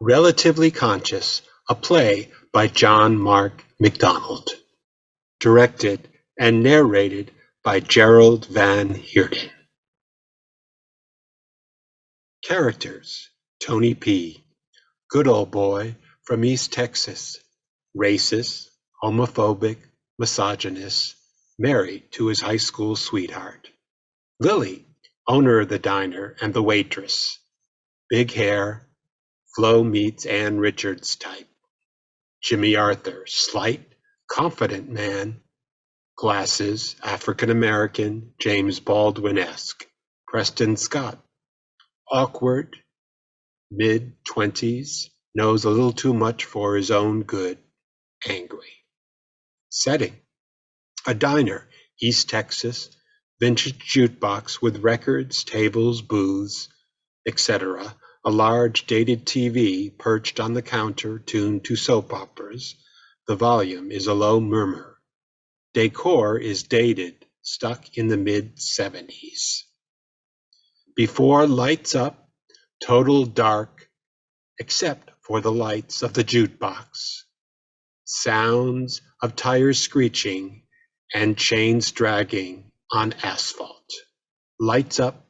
Relatively Conscious, a play by Jon-Marc McDonald. Directed and narrated by Gerald vanHeerden. Characters: Tony P., good old boy from East Texas, racist, homophobic, misogynist, married to his high school sweetheart. Lily, owner of the diner and the waitress, big hair, Flo meets Ann Richards type. Jimmy Arthur, slight, confident man, glasses, African-American, James Baldwin-esque. Preston Scott, awkward, mid-20s, knows a little too much for his own good, angry. Setting: a diner, East Texas, vintage jukebox with records, tables, booths, etc. A large dated TV perched on the counter tuned to soap operas. The volume is a low murmur. Decor is dated, stuck in the mid-70s. Before lights up, total dark, except for the lights of the jukebox. Sounds of tires screeching and chains dragging on asphalt. Lights up.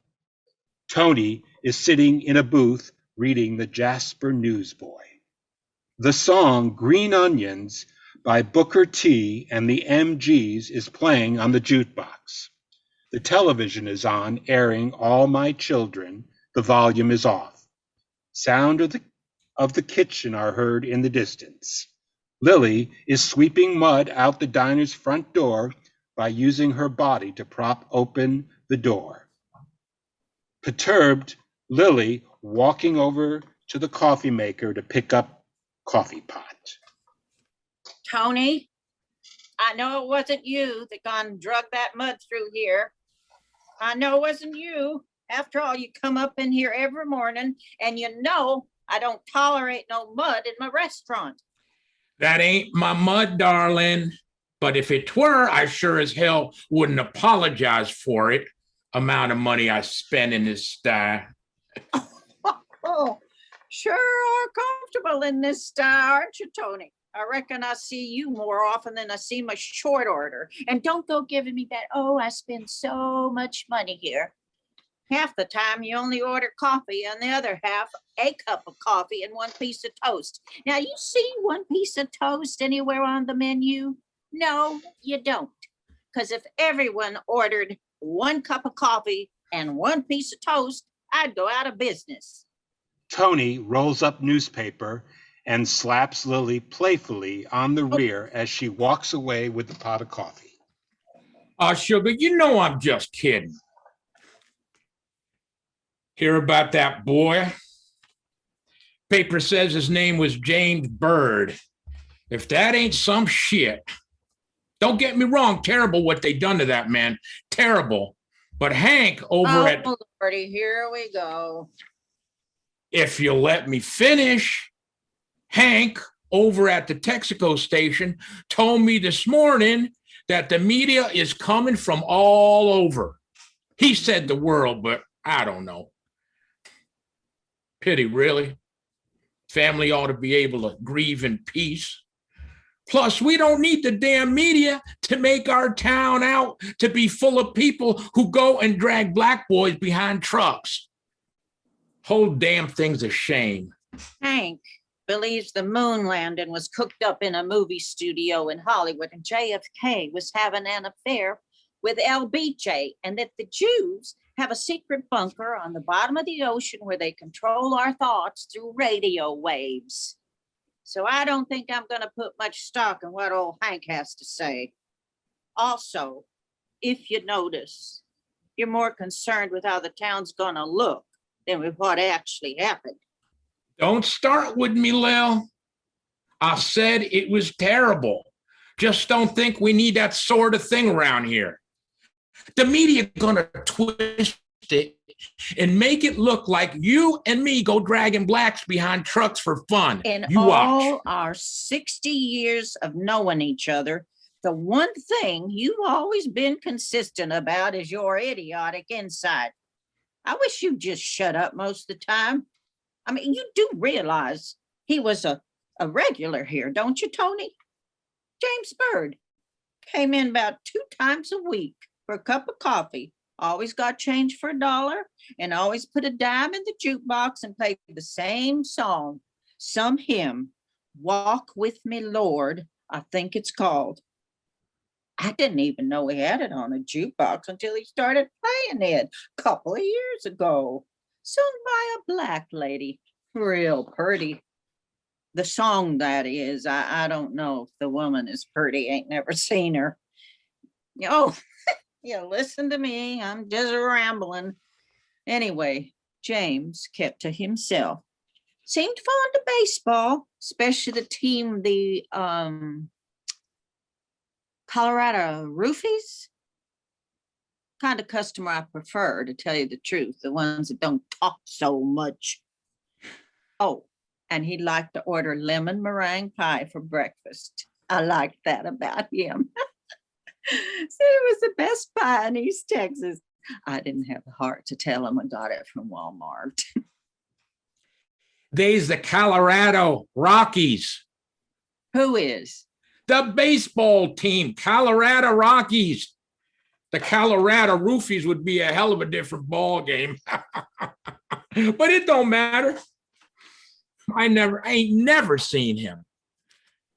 Tony is sitting in a booth reading the Jasper Newsboy. The song Green Onions by Booker T and the MGs is playing on the jukebox. The television is on, airing All My Children. The volume is off. Sound of the kitchen are heard in the distance. Lily is sweeping mud out the diner's front door by using her body to prop open the door. Perturbed, Lily walking over to the coffee maker to pick up coffee pot. Tony, I know it wasn't you that gone and drug that mud through here. I know it wasn't you. After all, you come up in here every morning and you know I don't tolerate no mud in my restaurant. That ain't my mud, darling. But if it were, I sure as hell wouldn't apologize for it. Amount of money I spend in this style. Oh, sure are comfortable in this style, aren't you, Tony? I reckon I see you more often than I see my short order. And don't go giving me that, oh, I spend so much money here. Half the time you only order coffee, and the other half, a cup of coffee and one piece of toast. Now, you see one piece of toast anywhere on the menu? No, you don't. Because if everyone ordered one cup of coffee and one piece of toast, I'd go out of business. Tony rolls up newspaper and slaps Lily playfully on the rear as she walks away with the pot of coffee. Sugar, you know I'm just kidding. Hear about that boy? Paper says his name was James Bird. If that ain't some shit. Don't get me wrong, terrible what they done to that man. Terrible. But Hank over at... Oh, Lordy, here we go. If you'll let me finish, Hank over at the Texaco station told me this morning that the media is coming from all over. He said the world, but I don't know. Pity, really. Family ought to be able to grieve in peace. Plus, we don't need the damn media to make our town out to be full of people who go and drag black boys behind trucks. Whole damn thing's a shame. Hank believes the moon landing was cooked up in a movie studio in Hollywood and JFK was having an affair with LBJ, and that the Jews have a secret bunker on the bottom of the ocean where they control our thoughts through radio waves. So I don't think I'm going to put much stock in what old Hank has to say. Also, if you notice, you're more concerned with how the town's going to look than with what actually happened. Don't start with me, Lil. I said it was terrible. Just don't think we need that sort of thing around here. The media gonna twist it and make it look like you and me go dragging blacks behind trucks for fun. In you all watch. our 60 years of knowing each other, the one thing you've always been consistent about is your idiotic insight. I wish you'd just shut up most of the time. I mean, you do realize He was a regular here, don't you, Tony? James Bird came in about 2 times a week for a cup of coffee. Always got change for $1 and always put a dime in the jukebox and played the same song, some hymn, Walk With Me, Lord, I think it's called. I didn't even know he had it on a jukebox until he started playing it a couple of years ago. Sung by a black lady, real pretty. The song, that is, I don't know if the woman is pretty, ain't never seen her. Oh, you listen to me, I'm just rambling. Anyway, James kept to himself. Seemed fond of baseball, especially the team, the Colorado Roofies. Kind of customer I prefer, to tell you the truth, the ones that don't talk so much. Oh, and he'd like to order lemon meringue pie for breakfast. I liked that about him. See, it was the best pie in East Texas. I didn't have the heart to tell him I got it from Walmart. They's the Colorado Rockies. Who is? The baseball team, Colorado Rockies. The Colorado Roofies would be a hell of a different ball game. But it don't matter. I ain't never seen him.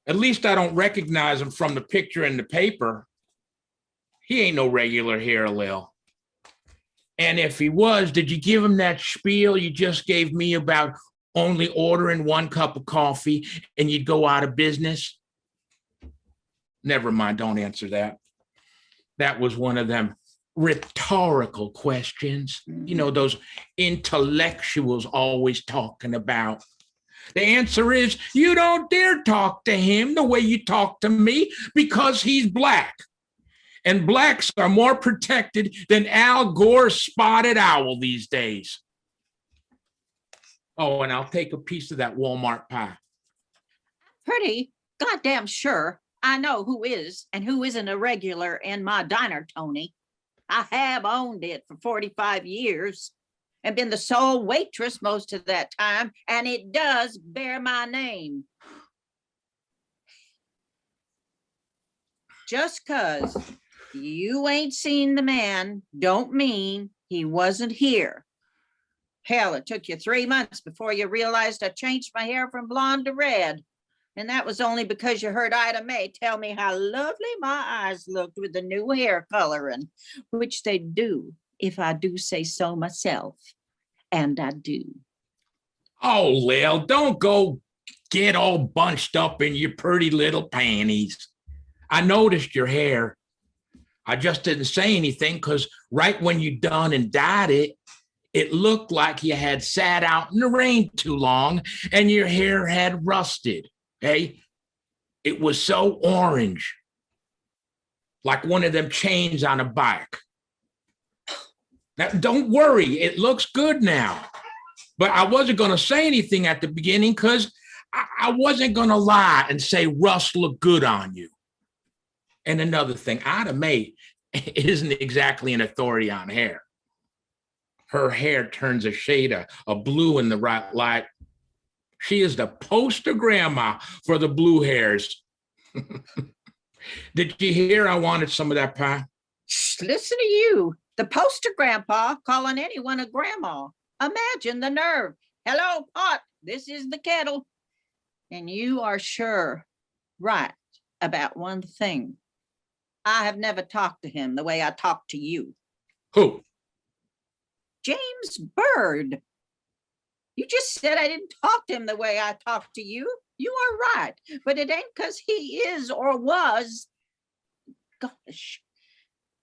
At least I don't recognize him from the picture in the paper. He ain't no regular here, Lil. And if he was, did you give him that spiel you just gave me about only ordering 1 cup of coffee and you'd go out of business? Never mind, don't answer that. That was one of them rhetorical questions, you know, those intellectuals always talking about. The answer is you don't dare talk to him the way you talk to me because he's black. And blacks are more protected than Al Gore's spotted owl these days. Oh, and I'll take a piece of that Walmart pie. Pretty goddamn sure I know who is and who isn't a regular in my diner, Tony. I have owned it for 45 years and been the sole waitress most of that time, and it does bear my name. Just 'cause you ain't seen the man don't mean he wasn't here. Hell, it took you 3 months before you realized I changed my hair from blonde to red. And that was only because you heard Ida Mae tell me how lovely my eyes looked with the new hair coloring, which they do, if I do say so myself. And I do. Oh, Lil, don't go get all bunched up in your pretty little panties. I noticed your hair. I just didn't say anything because right when you done and dyed it, it looked like you had sat out in the rain too long and your hair had rusted. Hey, it was so orange, like one of them chains on a bike. Now, don't worry, it looks good now. But I wasn't going to say anything at the beginning because I wasn't going to lie and say Russ looked good on you. And another thing, Ida Mae isn't exactly an authority on hair. Her hair turns a shade of blue in the right light. She is the poster grandma for the blue hairs. Did you hear I wanted some of that pie? Shh, listen to you, the poster grandpa calling anyone a grandma. Imagine the nerve. Hello, pot, this is the kettle. And you are sure right about one thing. I have never talked to him the way I talk to you. Who? James Bird. You just said I didn't talk to him the way I talked to you. You are right, but it ain't because he is or was. Gosh,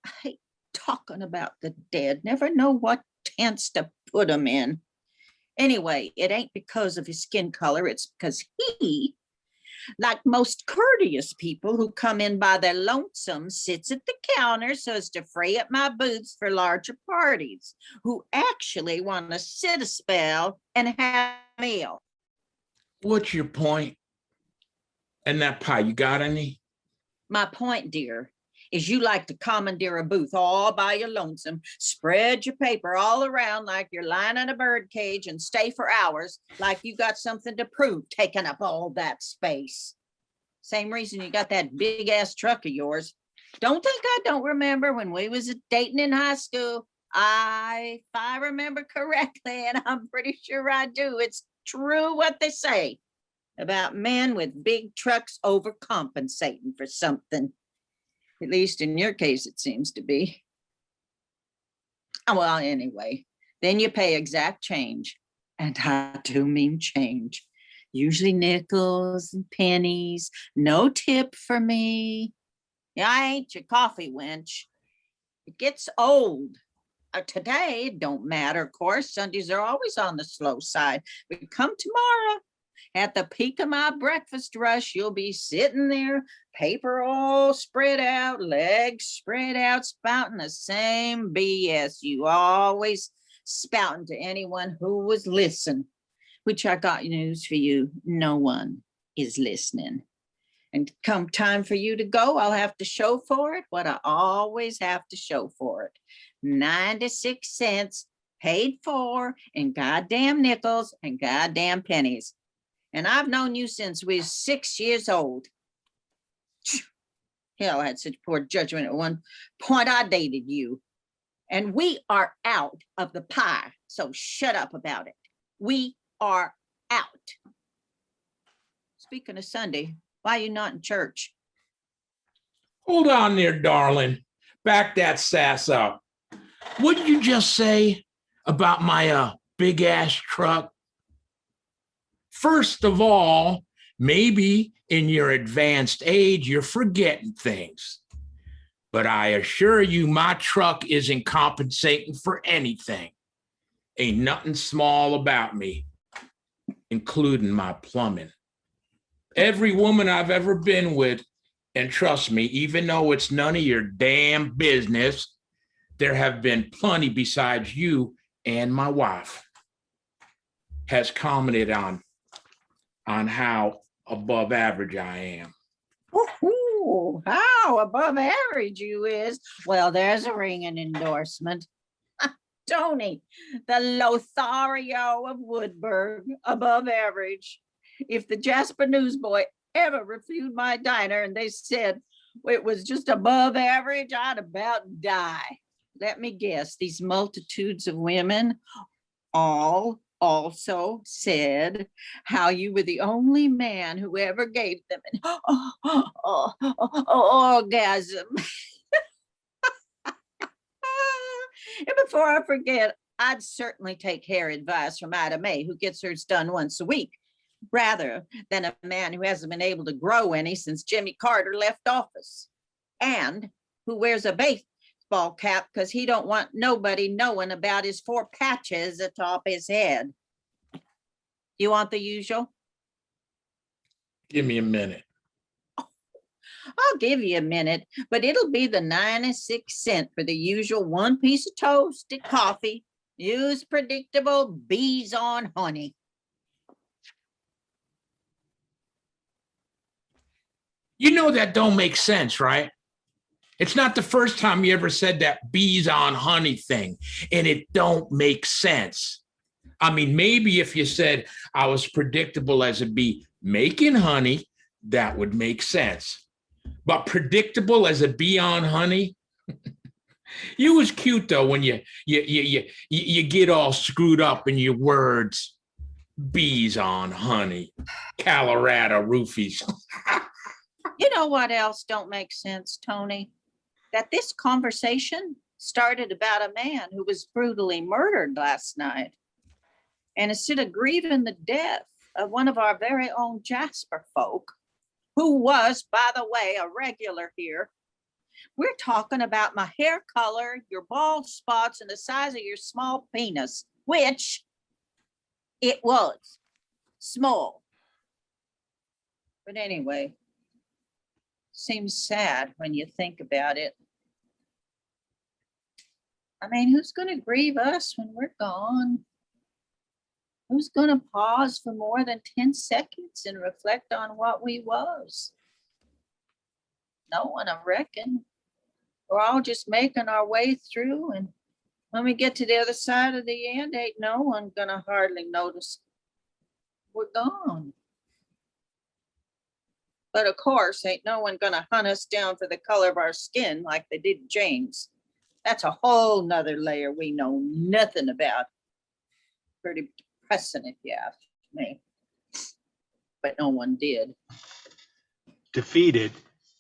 I hate talking about the dead. Never know what tense to put him in. Anyway, it ain't because of his skin color. It's because he, like most courteous people who come in by their lonesome, sits at the counter so as to free up my booths for larger parties who actually want to sit a spell and have a meal. What's your point? And that pie, you got any? My point, dear, is you like to commandeer a booth all by your lonesome, spread your paper all around like you're lying in a bird cage and stay for hours like you got something to prove, taking up all that space. Same reason you got that big ass truck of yours. Don't think I don't remember when we was dating in high school. If I remember correctly, and I'm pretty sure I do, it's true what they say about men with big trucks overcompensating for something. At least in your case, it seems to be. Well, anyway, then you pay exact change. And I do mean change. Usually nickels and pennies, no tip for me. Yeah, I ain't your coffee wench. It gets old. Today, it don't matter, of course. Sundays are always on the slow side. But come tomorrow, at the peak of my breakfast rush, you'll be sitting there, paper all spread out, legs spread out, spouting the same BS you always spouting to anyone who was listening. Which I got news for you, no one is listening. And come time for you to go, I'll have to show for it what I always have to show for it. 96 cents paid for in goddamn nickels and goddamn pennies. And I've known you since we was 6 years old. Hell, I had such poor judgment at one point I dated you. And we are out of the pie, so shut up about it. We are out. Speaking of Sunday, why are you not in church? Hold on there, darling. Back that sass up. What did you just say about my big ass truck? First of all, maybe in your advanced age, you're forgetting things. But I assure you, my truck isn't compensating for anything. Ain't nothing small about me, including my plumbing. Every woman I've ever been with, and trust me, even though it's none of your damn business, there have been plenty besides you and my wife, has commented on how above average I am. Ooh, how above average you is. Well, there's a ringing endorsement. Tony, the Lothario of Woodburg, above average. If the Jasper Newsboy ever reviewed my diner and they said it was just above average, I'd about die. Let me guess, these multitudes of women all also said how you were the only man who ever gave them an orgasm. And before I forget, I'd certainly take hair advice from Ida Mae, who gets hers done once a week, rather than a man who hasn't been able to grow any since Jimmy Carter left office, and who wears a baseball cap because he don't want nobody knowing about his 4 patches atop his head. You want the usual? Give me a minute. I'll give you a minute, but it'll be the 96 cent for the usual 1 piece of toasted coffee. Use predictable bees on honey. You know that don't make sense, right? It's not the first time you ever said that bees on honey thing, and it don't make sense. I mean, maybe if you said I was predictable as a bee making honey, that would make sense. But predictable as a bee on honey? You was cute though when you get all screwed up in your words. Bees on honey, Colorado roofies. You know what else don't make sense, Tony? That this conversation started about a man who was brutally murdered last night. And instead of grieving the death of one of our very own Jasper folk, who was, by the way, a regular here, we're talking about my hair color, your bald spots, and the size of your small penis, which it was small. But anyway, seems sad when you think about it. I mean, who's going to grieve us when we're gone? Who's going to pause for more than 10 seconds and reflect on what we was? No one, I reckon. We're all just making our way through, and when we get to the other side of the end, ain't no one gonna hardly notice we're gone. But of course, ain't no one gonna hunt us down for the color of our skin like they did James. That's a whole nother layer we know nothing about. Pretty depressing if you ask me. But no one did. Defeated,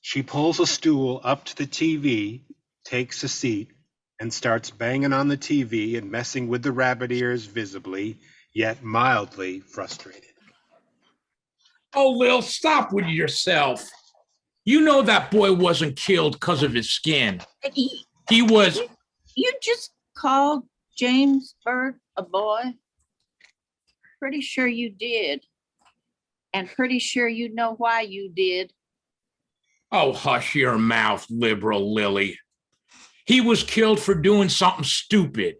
she pulls a stool up to the TV, takes a seat, and starts banging on the TV and messing with the rabbit ears visibly, yet mildly frustrated. Oh, Lil, stop with yourself. You know that boy wasn't killed because of his skin. He was... You just called James Bird a boy? Pretty sure you did. And pretty sure you know why you did. Oh, hush your mouth, liberal Lily. He was killed for doing something stupid.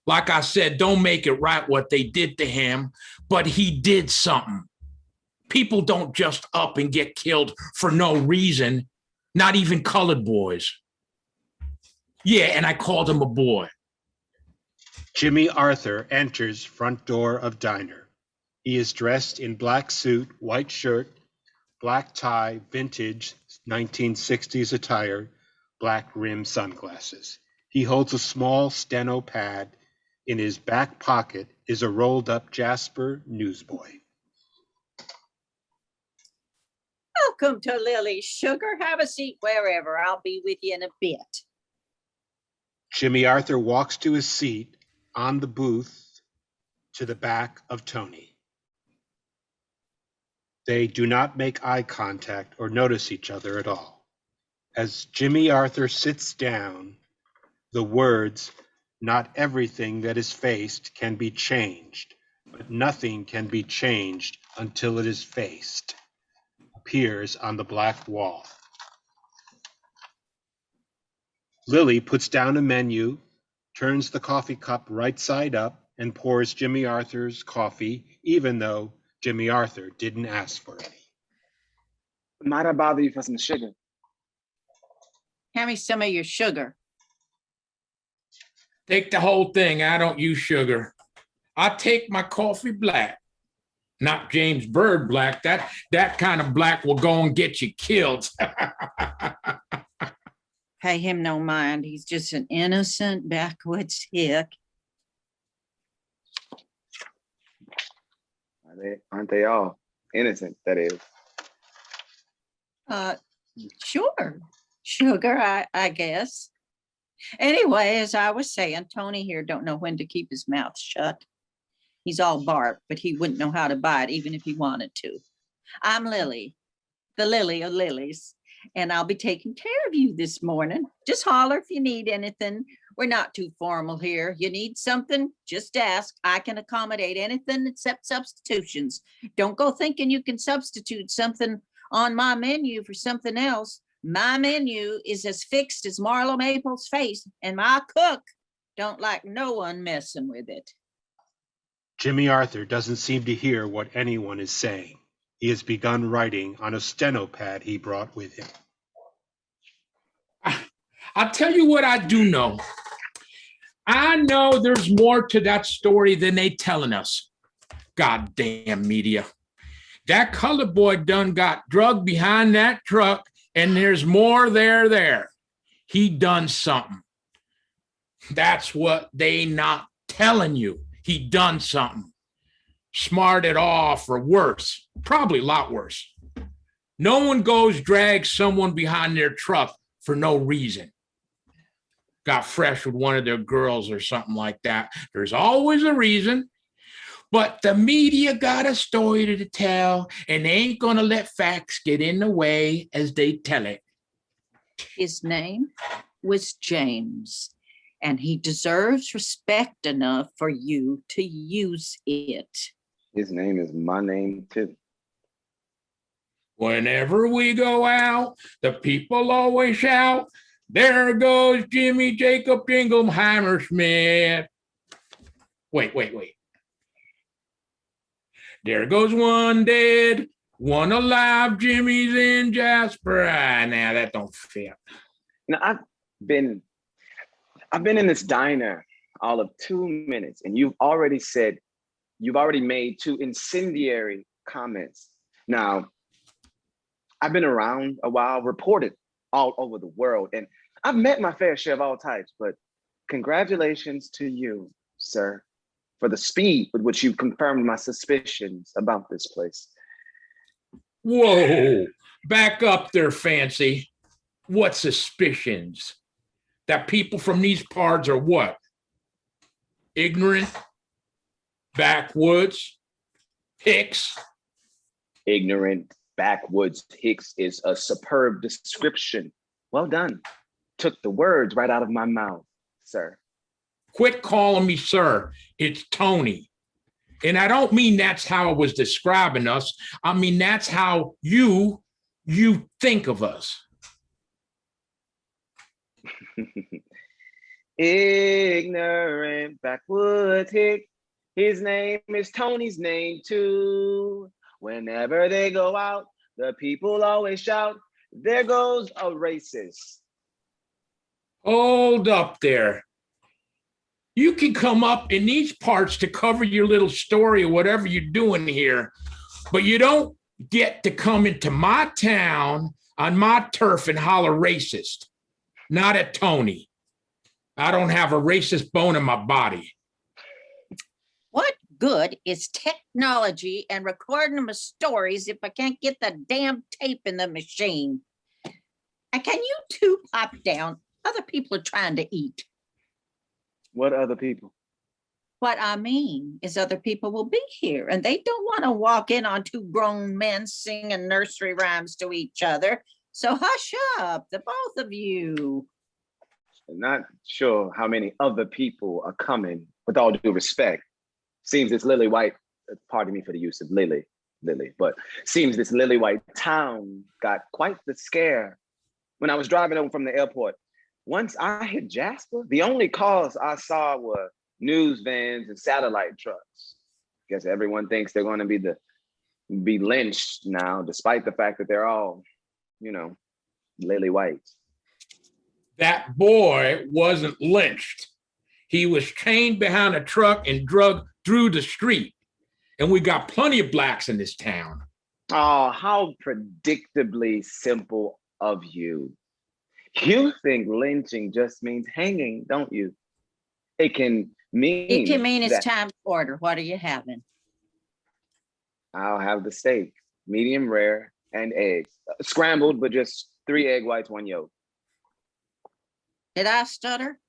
Like I said, don't make it right what they did to him, but he did something. People don't just up and get killed for no reason, not even colored boys. Yeah, and I called him a boy. Jimmy Arthur enters front door of diner. He is dressed in black suit, white shirt, black tie, vintage 1960s attire, black rim sunglasses. He holds a small steno pad. In his back pocket is a rolled up Jasper newsboy. Welcome to Lily's Sugar. Have a seat wherever. I'll be with you in a bit. Jimmy Arthur walks to his seat on the booth to the back of Tony. They do not make eye contact or notice each other at all. As Jimmy Arthur sits down, the words, "Not everything that is faced can be changed, but nothing can be changed until it is faced," appears on the black wall. Lily puts down a menu, turns the coffee cup right side up, and pours Jimmy Arthur's coffee, even though Jimmy Arthur didn't ask for any. Might I bother you for some sugar? Hand me some of your sugar. Take the whole thing. I don't use sugar. I take my coffee black. Not James Bird black. That kind of black will go and get you killed. Pay him no mind. He's just an innocent backwoods hick. Aren't they all innocent, that is? Sure. Sugar, I guess. Anyway, as I was saying, Tony here don't know when to keep his mouth shut. He's all bark, but he wouldn't know how to bite even if he wanted to. I'm Lily, the lily of lilies, and I'll be taking care of you this morning. Just holler if you need anything. We're not too formal here. You need something, just ask. I can accommodate anything except substitutions. Don't go thinking you can substitute something on my menu for something else. My menu is as fixed as Marlo Maple's face, and my cook don't like no one messing with it. Jimmy Arthur doesn't seem to hear what anyone is saying. He has begun writing on a steno pad he brought with him. I'll tell you what I do know. I know there's more to that story than they telling us. Goddamn media. That colored boy done got drugged behind that truck, and there's more there. He done something. That's what they not telling you. He done something. Smarted off, or worse, probably a lot worse. No one goes drag someone behind their truck for no reason. Got fresh with one of their girls or something like that. There's always a reason. But the media got a story to tell, and they ain't gonna let facts get in the way as they tell it. His name was James, and he deserves respect enough for you to use it. His name is my name, too. Whenever we go out, the people always shout, "There goes Jimmy Jacob Jingleheimer Smith." Wait. There goes one dead, one alive, Jimmy's in Jasper. Now that don't fit. Now, been I've been in this diner all of 2 minutes, and you've already made two incendiary comments. Now, I've been around a while, reported all over the world, and I've met my fair share of all types, but congratulations to you, sir, for the speed with which you confirmed my suspicions about this place. Whoa, back up there, Fancy. What suspicions? That people from these parts are what? Ignorant? Backwoods? Hicks? Ignorant, backwoods, Hicks is a superb description. Well done. Took the words right out of my mouth, sir. Quit calling me sir. It's Tony. And I don't mean that's how I was describing us. I mean, that's how you think of us. Ignorant backwoods hick. His name is Tony's name too. Whenever they go out, the people always shout, there goes a racist. Hold up there. You can come up in these parts to cover your little story or whatever you're doing here, but you don't get to come into my town on my turf and holler racist. Not at Tony. I don't have a racist bone in my body. What good is technology and recording my stories if I can't get the damn tape in the machine? And can you two pop down? Other people are trying to eat. What other people? What I mean is other people will be here and they don't want to walk in on two grown men singing nursery rhymes to each other. So hush up, the both of you. I'm not sure how many other people are coming, with all due respect. Seems this lily white, pardon me for the use of lily, but seems this lily white town got quite the scare when I was driving over from the airport. Once I hit Jasper, the only cars I saw were news vans and satellite trucks. Guess everyone thinks they're going to be lynched now, despite the fact that they're all, lily white. That boy wasn't lynched. He was chained behind a truck and drugged through the street. And we got plenty of blacks in this town. Oh, how predictably simple of you. You think lynching just means hanging, don't you? It can mean It's time to order. What are you having? I'll have the steak, medium rare, and eggs. Scrambled, but just 3 egg whites, 1 yolk. Did I stutter?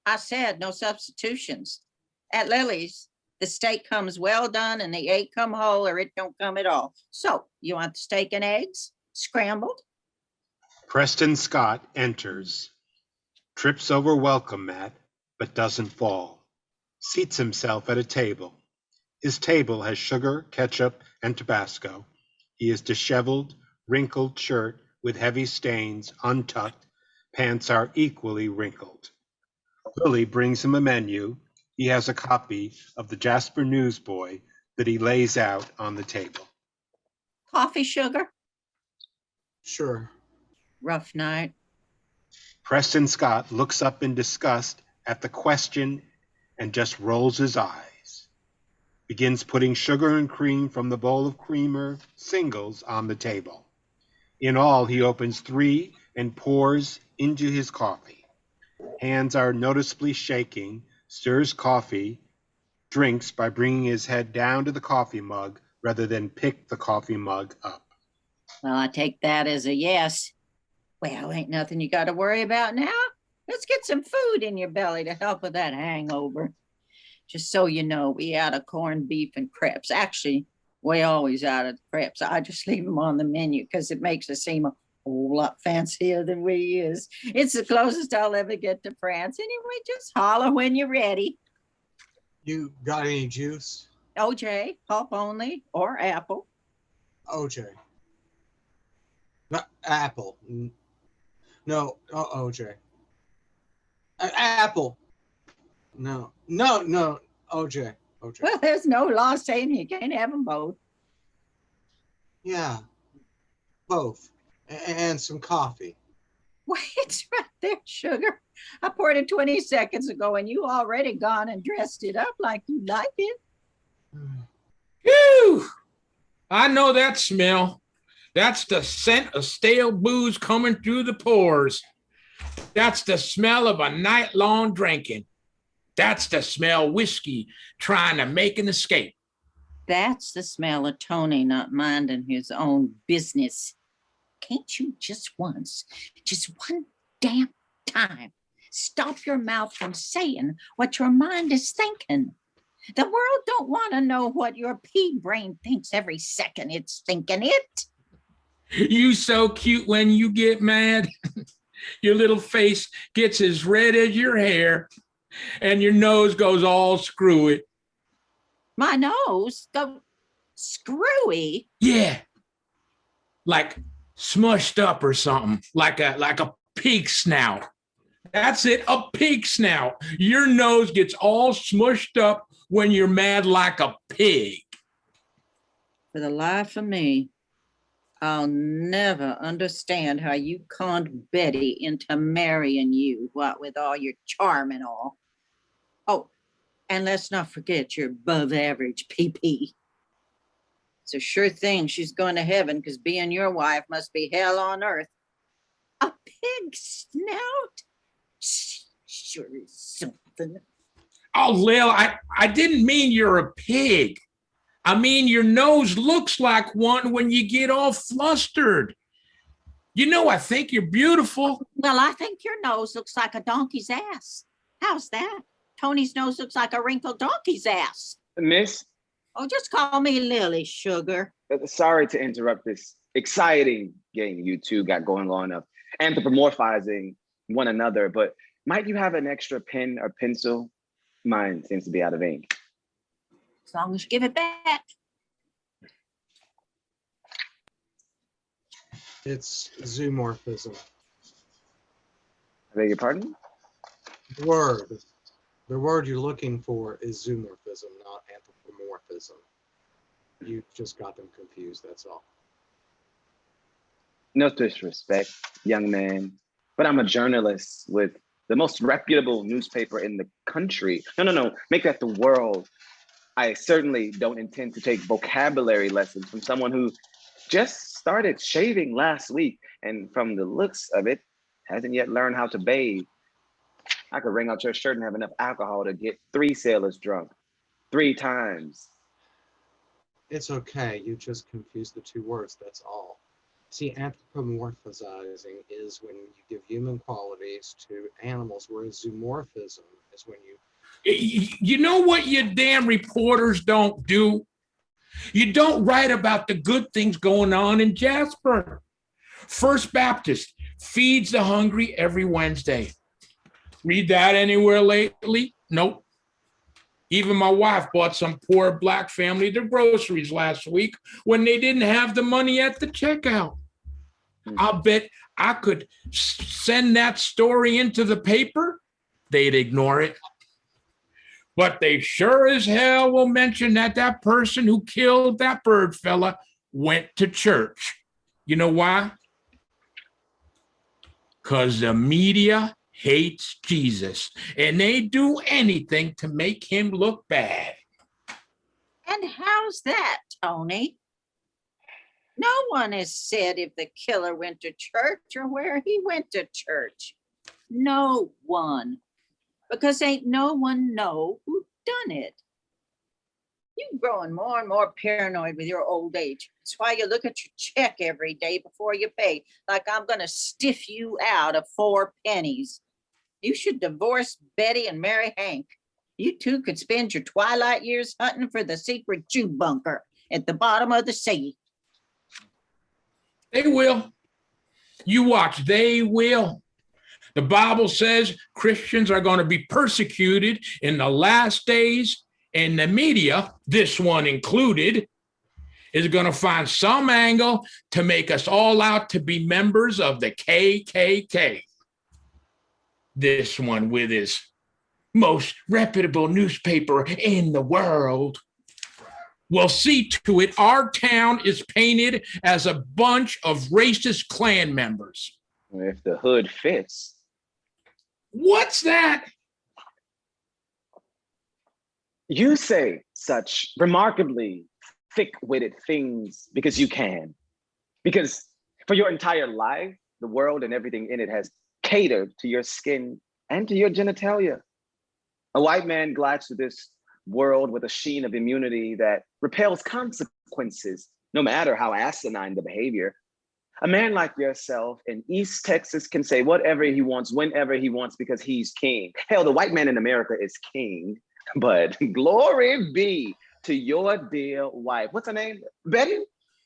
I said no substitutions. At Lily's, the steak comes well done and the egg come whole or it don't come at all. So you want the steak and eggs scrambled? Preston Scott enters, trips over welcome mat, but doesn't fall, seats himself at a table. His table has sugar, ketchup, and Tabasco. He is disheveled, wrinkled shirt with heavy stains, untucked, pants are equally wrinkled. Lily brings him a menu. He has a copy of the Jasper Newsboy that he lays out on the table. Coffee, sugar? Sure. Rough night. Preston Scott looks up in disgust at the question and just rolls his eyes. Begins putting sugar and cream from the bowl of creamer singles on the table. In all, he opens 3 and pours into his coffee. Hands are noticeably shaking, stirs coffee, drinks by bringing his head down to the coffee mug rather than pick the coffee mug up. Well, I take that as a yes. Well, ain't nothing you got to worry about now. Let's get some food in your belly to help with that hangover. Just so you know, we out of corned beef and crepes. Actually, we always out of crepes. I just leave them on the menu because it makes us seem a whole lot fancier than we is. It's the closest I'll ever get to France. Anyway, just holler when you're ready. You got any juice? OJ, pulp only, or apple. OJ. Not apple. No, OJ. Apple. No, OJ. Well, there's no law saying you can't have them both. Yeah, both. And some coffee. Wait right there, sugar. I poured it 20 seconds ago and you already gone and dressed it up like you like it. Phew! I know that smell. That's the scent of stale booze coming through the pores. That's the smell of a night long drinking. That's the smell of whiskey trying to make an escape. That's the smell of Tony not minding his own business. Can't you just once, just one damn time, stop your mouth from saying what your mind is thinking? The world don't want to know what your pea brain thinks every second it's thinking it. You so cute when you get mad. Your little face gets as red as your hair, and your nose goes all screwy. My nose go screwy. Yeah, like smushed up or something, like a pig snout. That's it, a pig snout. Your nose gets all smushed up when you're mad like a pig. For the life of me, I'll never understand how you conned Betty into marrying you, what with all your charm and all. Oh, and let's not forget your above average PP. It's a sure thing she's going to heaven because being your wife must be hell on earth. A pig snout? Sure is something. Oh, Lil, I didn't mean you're a pig. I mean, your nose looks like one when you get all flustered. You know, I think you're beautiful. Well, I think your nose looks like a donkey's ass. How's that? Tony's nose looks like a wrinkled donkey's ass. Miss, Oh, just call me Lily, sugar. sorry to interrupt this exciting game you two got going on of anthropomorphizing one another, but might you have an extra pen or pencil? Mine seems to be out of ink. As long as you give it back. It's zoomorphism. I beg your pardon? The word you're looking for is zoomorphism, not anthropomorphism. You just got them confused, that's all. No disrespect, young man, but I'm a journalist with the most reputable newspaper in the country. No, make that the world. I certainly don't intend to take vocabulary lessons from someone who just started shaving last week and from the looks of it, hasn't yet learned how to bathe. I could wring out your shirt and have enough alcohol to get 3 sailors drunk 3 times. It's okay, you just confused the two words, that's all. See, anthropomorphizing is when you give human qualities to animals, whereas zoomorphism is when you... You know what you damn reporters don't do? You don't write about the good things going on in Jasper. First Baptist feeds the hungry every Wednesday. Read that anywhere lately? Nope. Even my wife bought some poor black family their groceries last week when they didn't have the money at the checkout. I'll bet I could send that story into the paper. They'd ignore it. But they sure as hell will mention that that person who killed that bird fella went to church. You know why? Because the media hates Jesus, and they do anything to make him look bad. And how's that, Tony? No one has said if the killer went to church or where he went to church. No one. Because ain't no one know who done it. You're growing more and more paranoid with your old age. That's why you look at your check every day before you pay, like I'm going to stiff you out of 4 pennies. You should divorce Betty and marry Hank. You two could spend your twilight years hunting for the secret Jew bunker at the bottom of the sea. They will. You watch, they will. The Bible says Christians are going to be persecuted in the last days, and the media, this one included, is going to find some angle to make us all out to be members of the KKK. This one with his most reputable newspaper in the world will see to it our town is painted as a bunch of racist Klan members. If the hood fits. What's that? You say such remarkably thick-witted things because you can. Because for your entire life, the world and everything in it has catered to your skin and to your genitalia. A white man glides through this world with a sheen of immunity that repels consequences, no matter how asinine the behavior. A man like yourself in East Texas can say whatever he wants, whenever he wants, because he's king. Hell, the white man in America is king, but glory be to your dear wife. What's her name? Betty?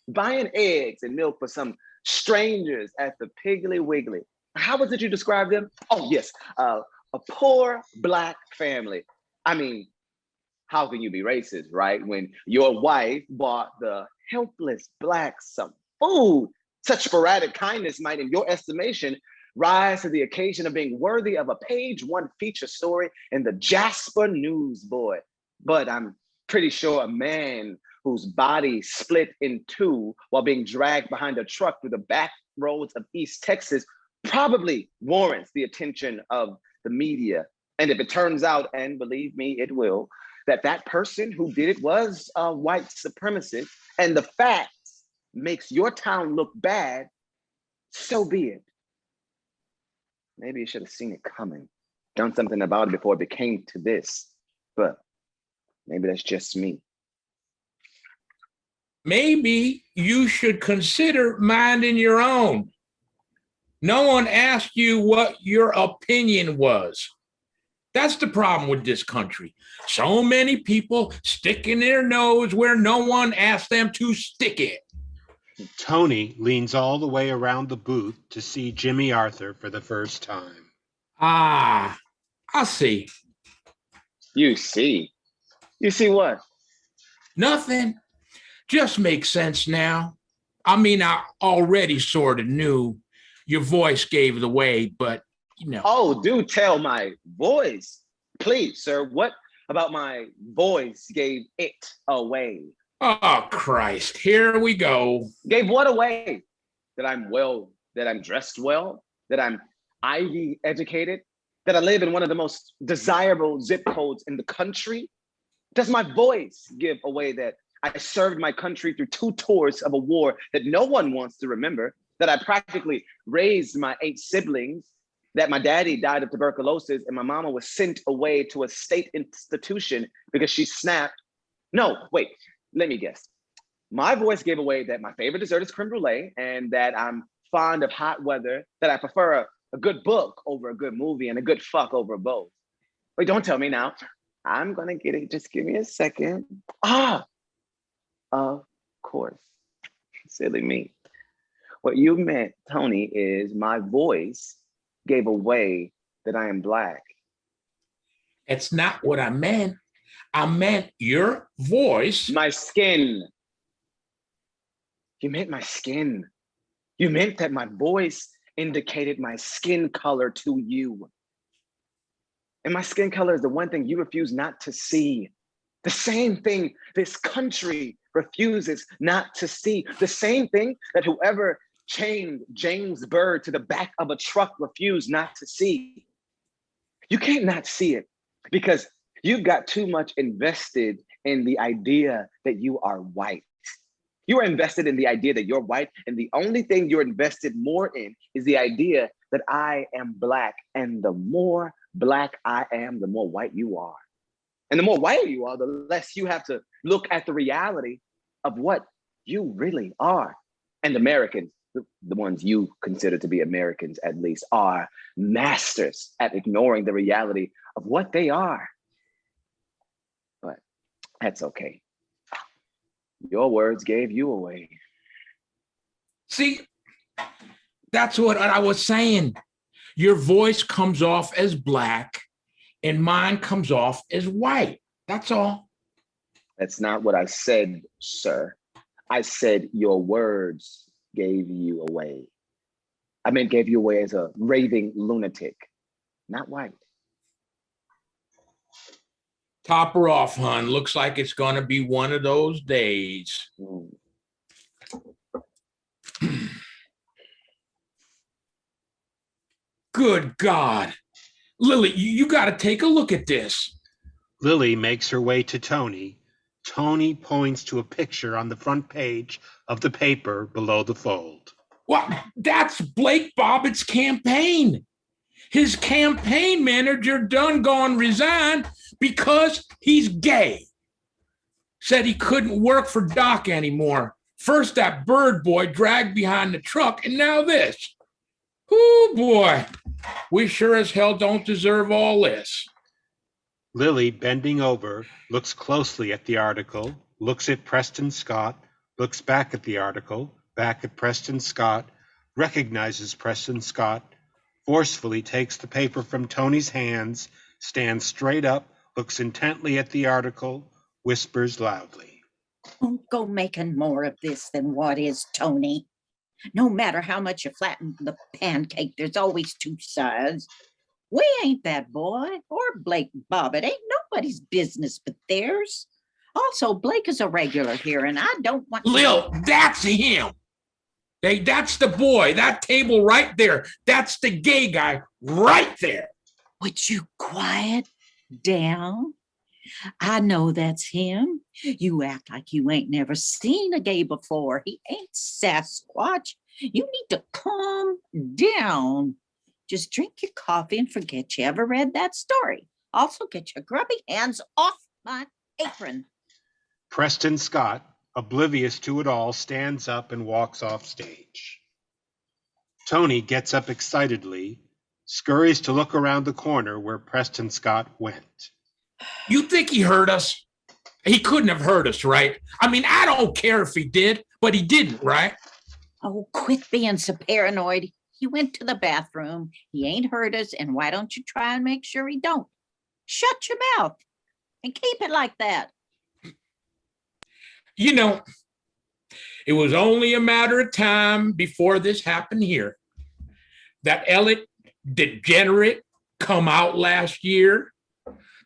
Buying eggs and milk for some strangers at the Piggly Wiggly. How was it you described them? Oh, yes, a poor Black family. I mean, how can you be racist, right? When your wife bought the helpless Blacks some food. Such sporadic kindness might, in your estimation, rise to the occasion of being worthy of a page-1 feature story in the Jasper Newsboy. But I'm pretty sure a man whose body split in two while being dragged behind a truck through the back roads of East Texas probably warrants the attention of the media. And if it turns out, and believe me, it will, that that person who did it was a white supremacist, and the facts makes your town look bad, so be it. Maybe you should have seen it coming, done something about it before it became to this, but maybe that's just me. Maybe you should consider minding your own. No one asked you what your opinion was. That's the problem with this country. So many people sticking their nose where no one asked them to stick it. Tony leans all the way around the booth to see Jimmy Arthur for the first time. Ah, I see. You see? You see what? Nothing. Just makes sense now. I mean, I already sort of knew your voice gave it away, but you know. Oh, do tell my voice. Please, sir, what about my voice gave it away? Oh, Christ, here we go. Gave what away? That I'm well, that I'm dressed well, that I'm Ivy educated, that I live in one of the most desirable zip codes in the country? Does my voice give away that I served my country through 2 tours of a war that no one wants to remember, that I practically raised my 8 siblings, that my daddy died of tuberculosis and my mama was sent away to a state institution because she snapped? No, wait, let me guess. My voice gave away that my favorite dessert is creme brulee and that I'm fond of hot weather, that I prefer a good book over a good movie and a good fuck over both. Wait, don't tell me now. I'm gonna get it, just give me a second. Ah, of course, silly me. What you meant, Tony, is my voice gave away that I am Black. It's not what I meant. I meant your voice. My skin. You meant my skin. You meant that my voice indicated my skin color to you. And my skin color is the one thing you refuse not to see. The same thing this country refuses not to see. The same thing that whoever chained James Byrd to the back of a truck refused not to see. You can't not see it because you've got too much invested in the idea that you are white. You are invested in the idea that you're white, and the only thing you're invested more in is the idea that I am Black. And the more Black I am, the more white you are. And the more white you are, the less you have to look at the reality of what you really are. And Americans, the ones you consider to be Americans at least, are masters at ignoring the reality of what they are. But that's okay. Your words gave you away. See, that's what I was saying. Your voice comes off as Black and mine comes off as white. That's all. That's not what I said, sir. I said your words gave you away. I meant gave you away as a raving lunatic, not white. Top her off, hun. Looks like it's going to be one of those days. Good God. Lily, you got to take a look at this. Lily makes her way to Tony. Tony points to a picture on the front page of the paper below the fold. Well, that's Blake Bobbitt's campaign. His campaign manager done gone resigned because he's gay. Said he couldn't work for Doc anymore. First that bird boy dragged behind the truck, and now this. Oh boy, we sure as hell don't deserve all this. Lily, bending over, looks closely at the article, looks at Preston Scott, looks back at the article, back at Preston Scott, recognizes Preston Scott, forcefully takes the paper from Tony's hands, stands straight up, looks intently at the article, whispers loudly. Don't go making more of this than what is, Tony. No matter how much you flatten the pancake, there's always two sides. We ain't that boy or Blake Bobbitt. Ain't nobody's business but theirs. Also, Blake is a regular here, and I don't want Lil, that's him. Hey, that's the boy. That table right there. That's the gay guy right there. Would you quiet down? I know that's him. You act like you ain't never seen a gay before. He ain't Sasquatch. You need to calm down. Just drink your coffee and forget you ever read that story. Also, get your grubby hands off my apron. Preston Scott, oblivious to it all, stands up and walks off stage. Tony gets up excitedly, scurries to look around the corner where Preston Scott went. You think he heard us? He couldn't have heard us, right? I mean, I don't care if he did, but he didn't, right? Oh, quit being so paranoid. He went to the bathroom. He ain't heard us, and why don't you try and make sure he don't? Shut your mouth and keep it like that. You know, it was only a matter of time before this happened here. That Elliot degenerate come out last year.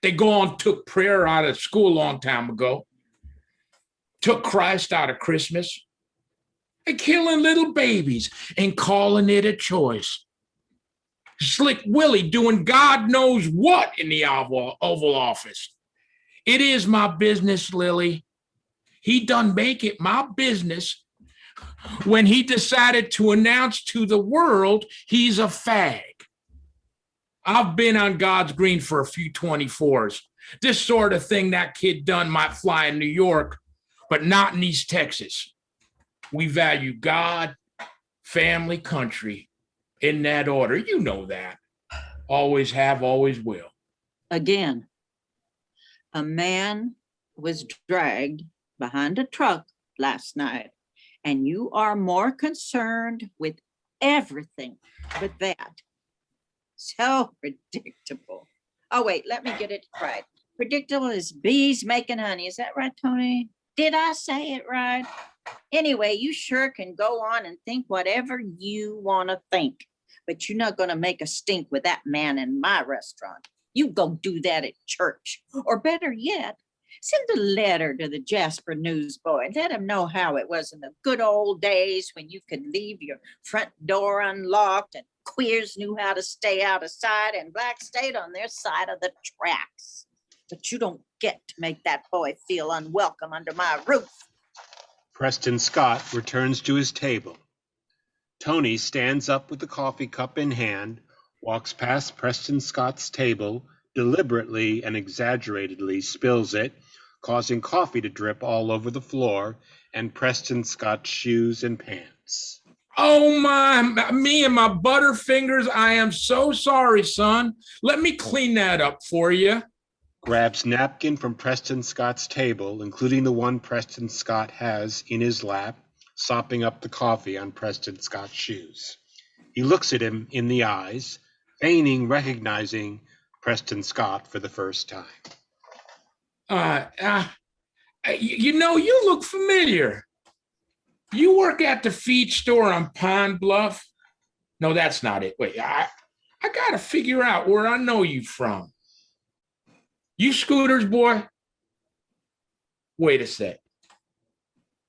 They gone took prayer out of school a long time ago. Took Christ out of Christmas. And killing little babies and calling it a choice. Slick Willie doing God knows what in the Oval Office. It is my business, Lily. He done make it my business when he decided to announce to the world he's a fag. I've been on God's green for a few 24s. This sort of thing that kid done might fly in New York, but not in East Texas. We value God, family, country, in that order. You know that. Always have, always will. Again, a man was dragged behind a truck last night, and you are more concerned with everything but that. So predictable. Oh, wait, let me get it right. Predictable as bees making honey. Is that right, Tony? Did I say it right? Anyway, you sure can go on and think whatever you want to think, but you're not going to make a stink with that man in my restaurant. You go do that at church. Or better yet, send a letter to the Jasper newsboy and let him know how it was in the good old days when you could leave your front door unlocked and queers knew how to stay out of sight and blacks stayed on their side of the tracks. But you don't get to make that boy feel unwelcome under my roof. Preston Scott returns to his table. Tony stands up with the coffee cup in hand, walks past Preston Scott's table, deliberately and exaggeratedly spills it, causing coffee to drip all over the floor and Preston Scott's shoes and pants. Oh my, me and my butterfingers, I am so sorry, son. Let me clean that up for you. Grabs napkin from Preston Scott's table, including the one Preston Scott has in his lap, sopping up the coffee on Preston Scott's shoes. He looks at him in the eyes, feigning recognizing Preston Scott for the first time. You know, you look familiar. You work at the feed store on Pine Bluff? No, that's not it. Wait, I got to figure out where I know you from. You Scooters, boy? Wait a sec.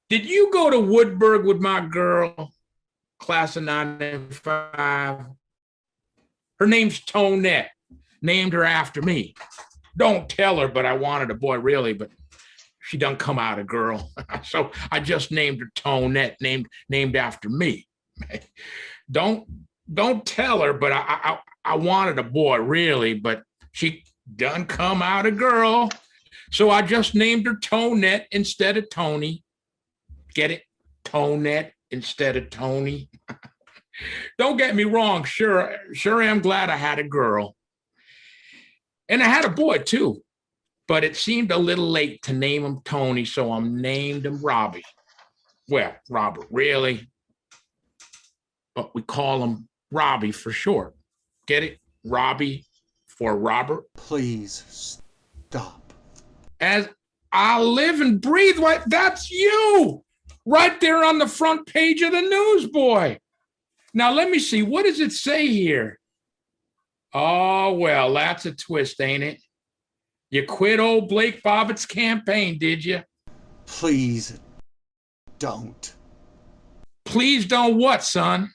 Did you go to Woodburg with my girl, class of 95? Her name's Tonette. Named her after me. Don't tell her, but I wanted a boy, really, but she done come out a girl. So I just named her Tonette, named after me. Don't tell her, but I wanted a boy, really, but she done come out a girl. So I just named her Tonette instead of Tony. Get it? Tonette instead of Tony. Don't get me wrong. Sure am glad I had a girl. And I had a boy too, but it seemed a little late to name him Tony, so I named him Robbie. Well, Robert, really, but we call him Robbie for short. Get it? Robbie for Robert. Please stop. As I live and breathe, what? That's you, right there on the front page of the Newsboy. Now let me see. What does it say here? Oh, well, that's a twist, ain't it? You quit old Blake Bobbitt's campaign, did you? Please don't. Please don't what, son?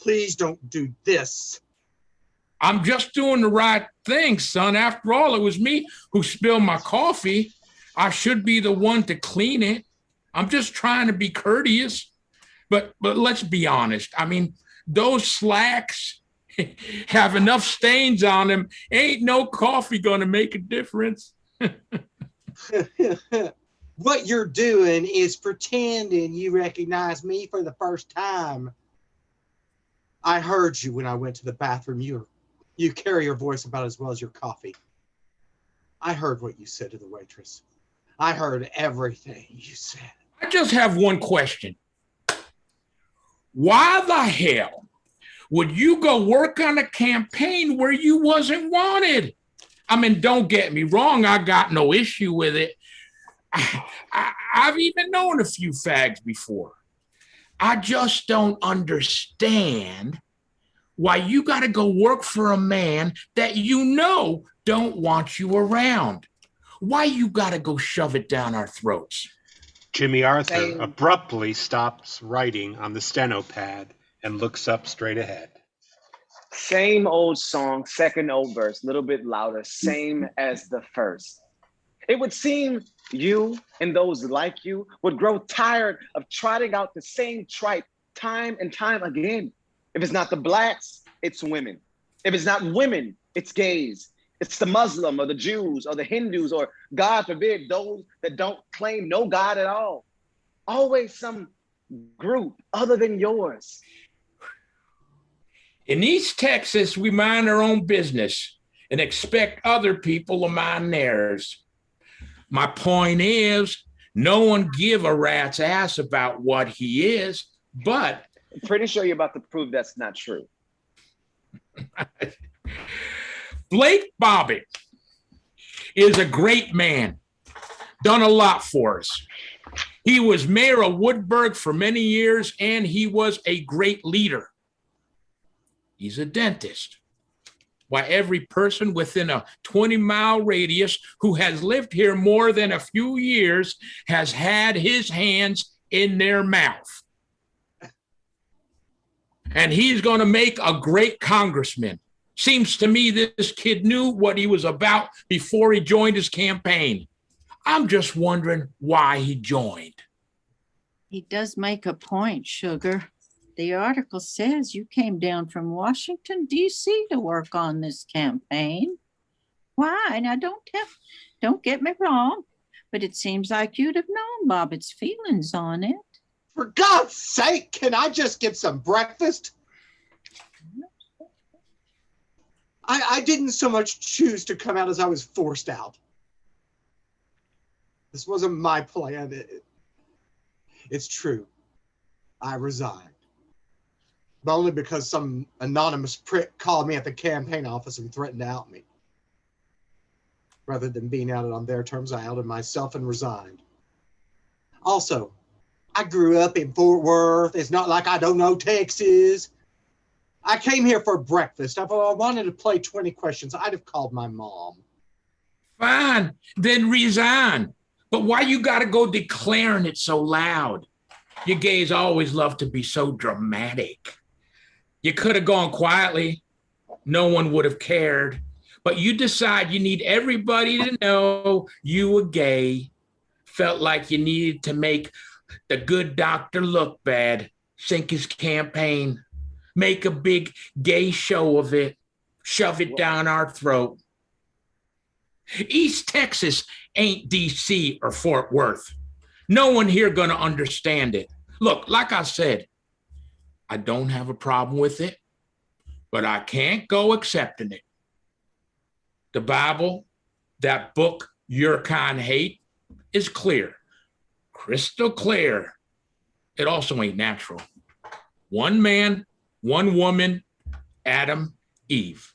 Please don't do this. I'm just doing the right thing, son. After all, it was me who spilled my coffee. I should be the one to clean it. I'm just trying to be courteous. But let's be honest. I mean, those slacks have enough stains on them. Ain't no coffee gonna make a difference. What you're doing is pretending you recognize me for the first time. I heard you when I went to the bathroom. You carry your voice about as well as your coffee. I heard what you said to the waitress. I heard everything you said. I just have one question. Why the hell would you go work on a campaign where you wasn't wanted? I mean, don't get me wrong. I got no issue with it. I've even known a few fags before. I just don't understand why you got to go work for a man that you know don't want you around. Why you got to go shove it down our throats? Jimmy Arthur abruptly stops writing on the steno pad and looks up straight ahead. Same old song, second old verse, a little bit louder, same as the first. It would seem you and those like you would grow tired of trotting out the same tripe time and time again. If it's not the blacks, it's women. If it's not women, it's gays. It's the Muslim or the Jews or the Hindus or, God forbid, those that don't claim no God at all. Always some group other than yours. In East Texas, we mind our own business and expect other people to mind theirs. My point is, no one give a rat's ass about what he is, but... I'm pretty sure you're about to prove that's not true. Blake Bobbitt is a great man, done a lot for us. He was mayor of Woodburg for many years, and he was a great leader. He's a dentist. Why, every person within a 20-mile radius who has lived here more than a few years has had his hands in their mouth. And he's going to make a great congressman. Seems to me this kid knew what he was about before he joined his campaign. I'm just wondering why he joined. He does make a point, Sugar. The article says you came down from Washington, D.C. to work on this campaign. Why? Now, don't get me wrong, but it seems like you'd have known Bobbitt's feelings on it. For God's sake, can I just get some breakfast? I didn't so much choose to come out as I was forced out. This wasn't my plan. It's true. I resigned. But only because some anonymous prick called me at the campaign office and threatened to out me. Rather than being outed on their terms, I outed myself and resigned. Also, I grew up in Fort Worth. It's not like I don't know Texas. I came here for breakfast. If I wanted to play 20 questions, I'd have called my mom. Fine, then resign. But why you got to go declaring it so loud? You gays always love to be so dramatic. You could have gone quietly. No one would have cared. But you decide you need everybody to know you were gay. Felt like you needed to make the good doctor look bad, sink his campaign, make a big gay show of it, shove it down our throat. East Texas ain't DC or Fort Worth. No one here gonna understand it. Look, like I said, I don't have a problem with it, but I can't go accepting it. The Bible, that book your kind hate, is clear, crystal clear. It also ain't natural. One man, one woman, Adam, Eve.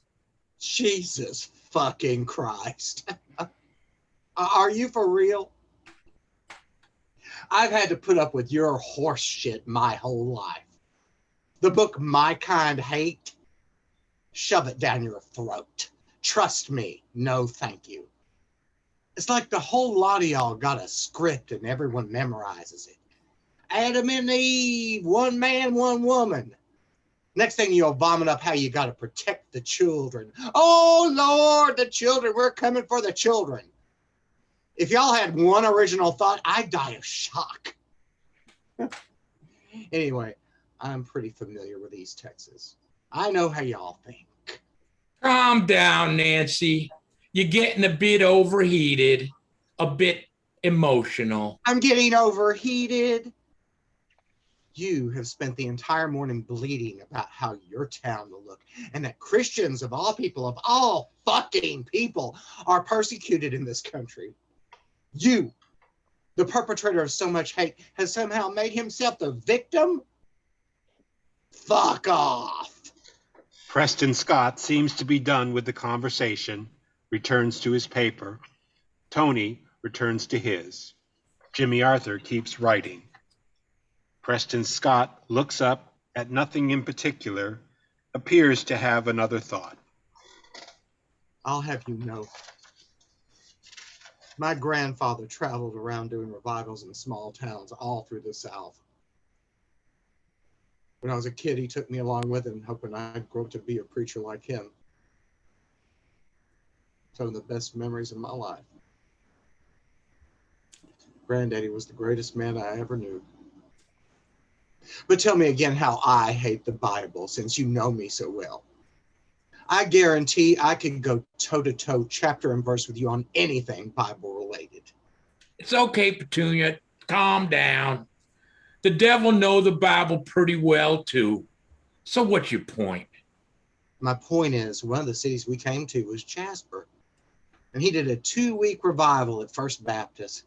Jesus fucking Christ. Are you for real? I've had to put up with your horse shit my whole life. The book My Kind Hate, shove it down your throat. Trust me, no thank you. It's like the whole lot of y'all got a script and everyone memorizes it. Adam and Eve, one man, one woman. Next thing you'll vomit up how you got to protect the children. Oh, Lord, the children, we're coming for the children. If y'all had one original thought, I'd die of shock. Anyway, I'm pretty familiar with East Texas. I know how y'all think. Calm down, Nancy. You're getting a bit overheated, a bit emotional. I'm getting overheated. You have spent the entire morning bleating about how your town will look and that Christians of all fucking people are persecuted in this country. You, the perpetrator of so much hate, has somehow made himself the victim? Fuck off. Preston Scott seems to be done with the conversation, returns to his paper. Tony returns to his. Jimmy Arthur keeps writing. Preston Scott looks up at nothing in particular, appears to have another thought. I'll have you know, my grandfather traveled around doing revivals in small towns all through the South. When I was a kid, he took me along with him, hoping I'd grow up to be a preacher like him. Some of the best memories of my life. Granddaddy was the greatest man I ever knew. But tell me again how I hate the Bible, since you know me so well. I guarantee I could go toe-to-toe, chapter and verse with you on anything Bible-related. It's okay, Petunia. Calm down. The devil knows the Bible pretty well, too. So what's your point? My point is, one of the cities we came to was Jasper. And he did a 2-week revival at First Baptist.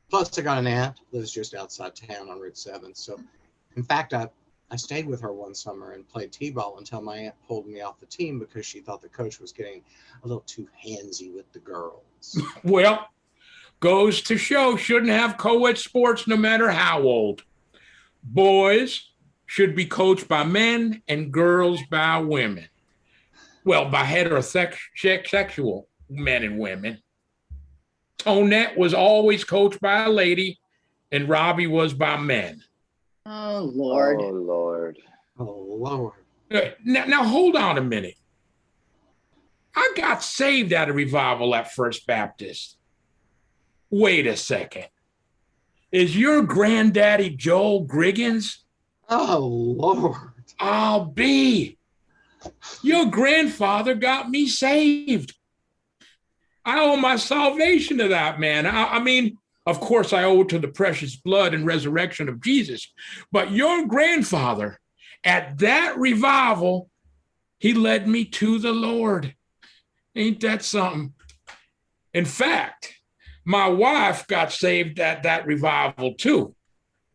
Plus, I got an aunt who lives just outside town on Route 7. So, in fact, I stayed with her one summer and played t-ball until my aunt pulled me off the team because she thought the coach was getting a little too handsy with the girls. Well, goes to show shouldn't have co-ed sports no matter how old. Boys should be coached by men and girls by women. Well, by heterosexual men and women. Tonette was always coached by a lady and Robbie was by men. Oh, Lord. Oh, Lord. Oh, Lord. Now, hold on a minute. I got saved at a revival at First Baptist. Wait a second. Is your granddaddy Joel Griggins? Oh, Lord. I'll be. Your grandfather got me saved. I owe my salvation to that man. I mean, of course, I owe it to the precious blood and resurrection of Jesus. But your grandfather, at that revival, he led me to the Lord. Ain't that something? In fact, my wife got saved at that revival too.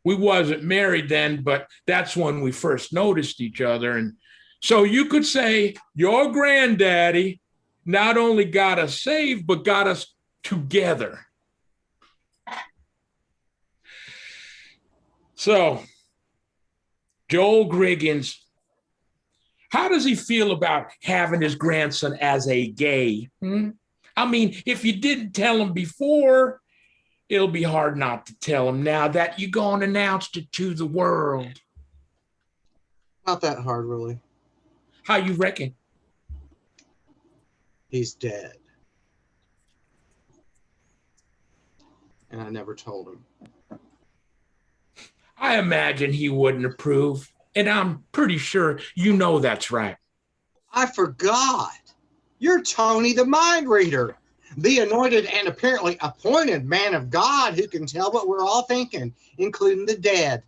We wasn't married then, but that's when we first noticed each other. And so you could say your granddaddy not only got us saved, but got us together. So, Joel Griggins, how does he feel about having his grandson as a gay? I mean, if you didn't tell him before, it'll be hard not to tell him now that you're going to announce it to the world. Not that hard, really. How you reckon? He's dead. And I never told him. I imagine he wouldn't approve, and I'm pretty sure you know that's right. I forgot. You're Tony the mind reader, the anointed and apparently appointed man of God who can tell what we're all thinking, including the dead.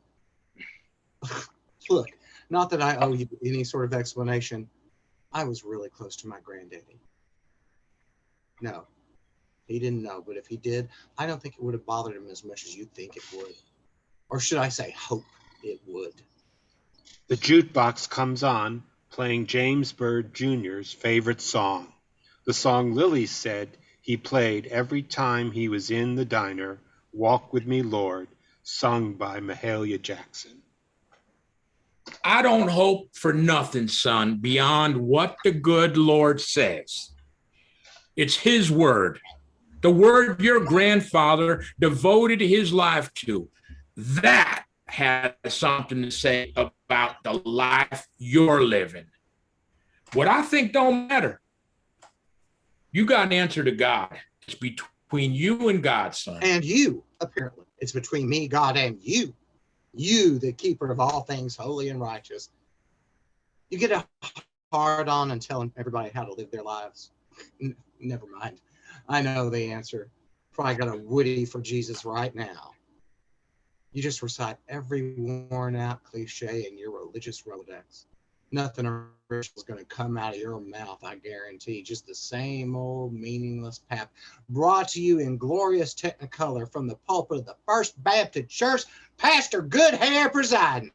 Look, not that I owe you any sort of explanation. I was really close to my granddaddy. No, he didn't know, but if he did, I don't think it would have bothered him as much as you think it would. Or should I say, hope it would. The jukebox comes on, playing James Byrd Jr.'s favorite song. The song Lily said he played every time he was in the diner, Walk With Me, Lord, sung by Mahalia Jackson. I don't hope for nothing, son, beyond what the good Lord says. It's his word, the word your grandfather devoted his life to. That has something to say about the life you're living. What I think don't matter. You got an answer to God. It's between you and God, son. And you, apparently. It's between me, God, and you. You, the keeper of all things holy and righteous. You get a hard on and telling everybody how to live their lives. Never mind. I know the answer. Probably got a woody for Jesus right now. You just recite every worn out cliche in your religious Rolodex. Nothing original is going to come out of your mouth, I guarantee. Just the same old meaningless pap brought to you in glorious technicolor from the pulpit of the First Baptist Church, Pastor Goodhair presiding.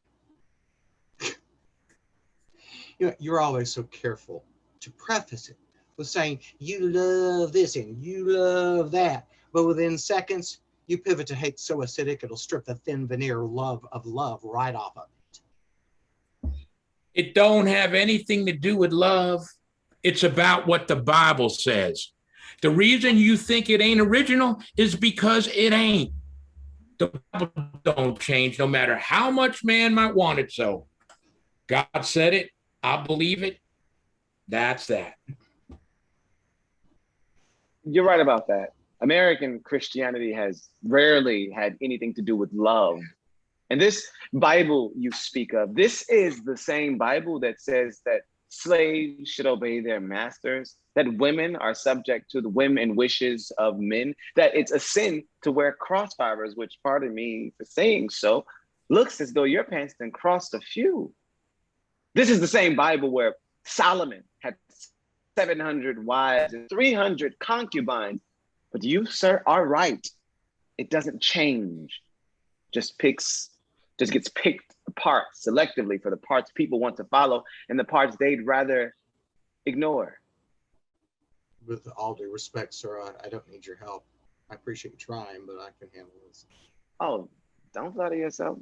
You know, you're always so careful to preface it with saying you love this and you love that, but within seconds you pivot to hate so acidic it'll strip the thin veneer love right off of it. It don't have anything to do with love. It's about what the Bible says. The reason you think it ain't original is because it ain't. The Bible don't change no matter how much man might want it so. God said it. I believe it. That's that. You're right about that. American Christianity has rarely had anything to do with love. And this Bible you speak of, this is the same Bible that says that slaves should obey their masters, that women are subject to the whim and wishes of men, that it's a sin to wear crossfibers, which, pardon me for saying so, looks as though your pants done crossed a few. This is the same Bible where Solomon had 700 wives and 300 concubines. But you, sir, are right. It doesn't change. Just gets picked apart selectively for the parts people want to follow and the parts they'd rather ignore. With all due respect, sir, I don't need your help. I appreciate you trying, but I can handle this. Oh, don't flatter yourself.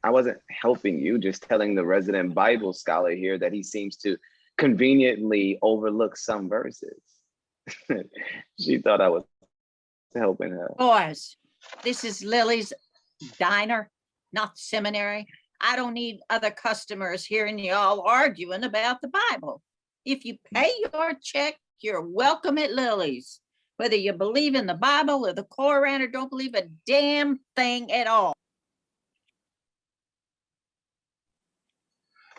I wasn't helping you, just telling the resident Bible scholar here that he seems to conveniently overlook some verses. She thought I was helping her. Boys, this is Lily's diner, not seminary. I don't need other customers hearing y'all arguing about the Bible. If you pay your check, you're welcome at Lily's. Whether you believe in the Bible or the Koran or don't believe a damn thing at all.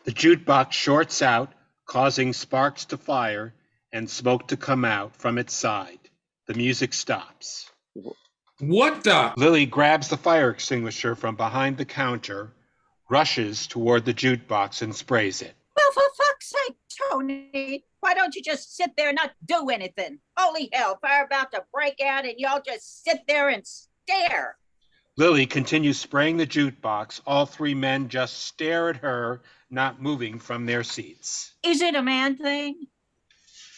The jukebox shorts out, causing sparks to fire and smoke to come out from its side. The music stops. What the? Lily grabs the fire extinguisher from behind the counter, rushes toward the jukebox and sprays it. Well, for fuck's sake, Tony, why don't you just sit there and not do anything? Holy hell, fire about to break out and y'all just sit there and stare. Lily continues spraying the jukebox. All three men just stare at her, not moving from their seats. Is it a man thing?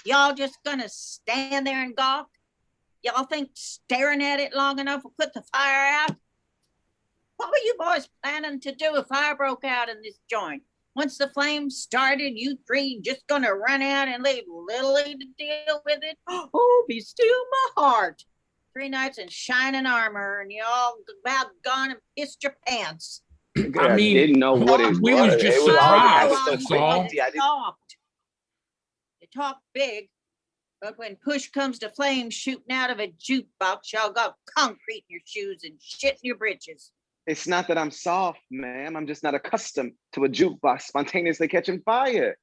Y'all just gonna stand there and gawk? Y'all think staring at it long enough will put the fire out? What were you boys planning to do if fire broke out in this joint? Once the flames started, you three just gonna run out and leave Lily to deal with it? Oh, be still my heart. 3 nights in shining armor and y'all about gone and pissed your pants. I mean, didn't know what it we was. was just It was all surprised, so that's quick. all. See, I didn't- Stopped. You talk big, but when push comes to flames shooting out of a jukebox, y'all got concrete in your shoes and shit in your britches. It's not that I'm soft, ma'am. I'm just not accustomed to a jukebox spontaneously catching fire.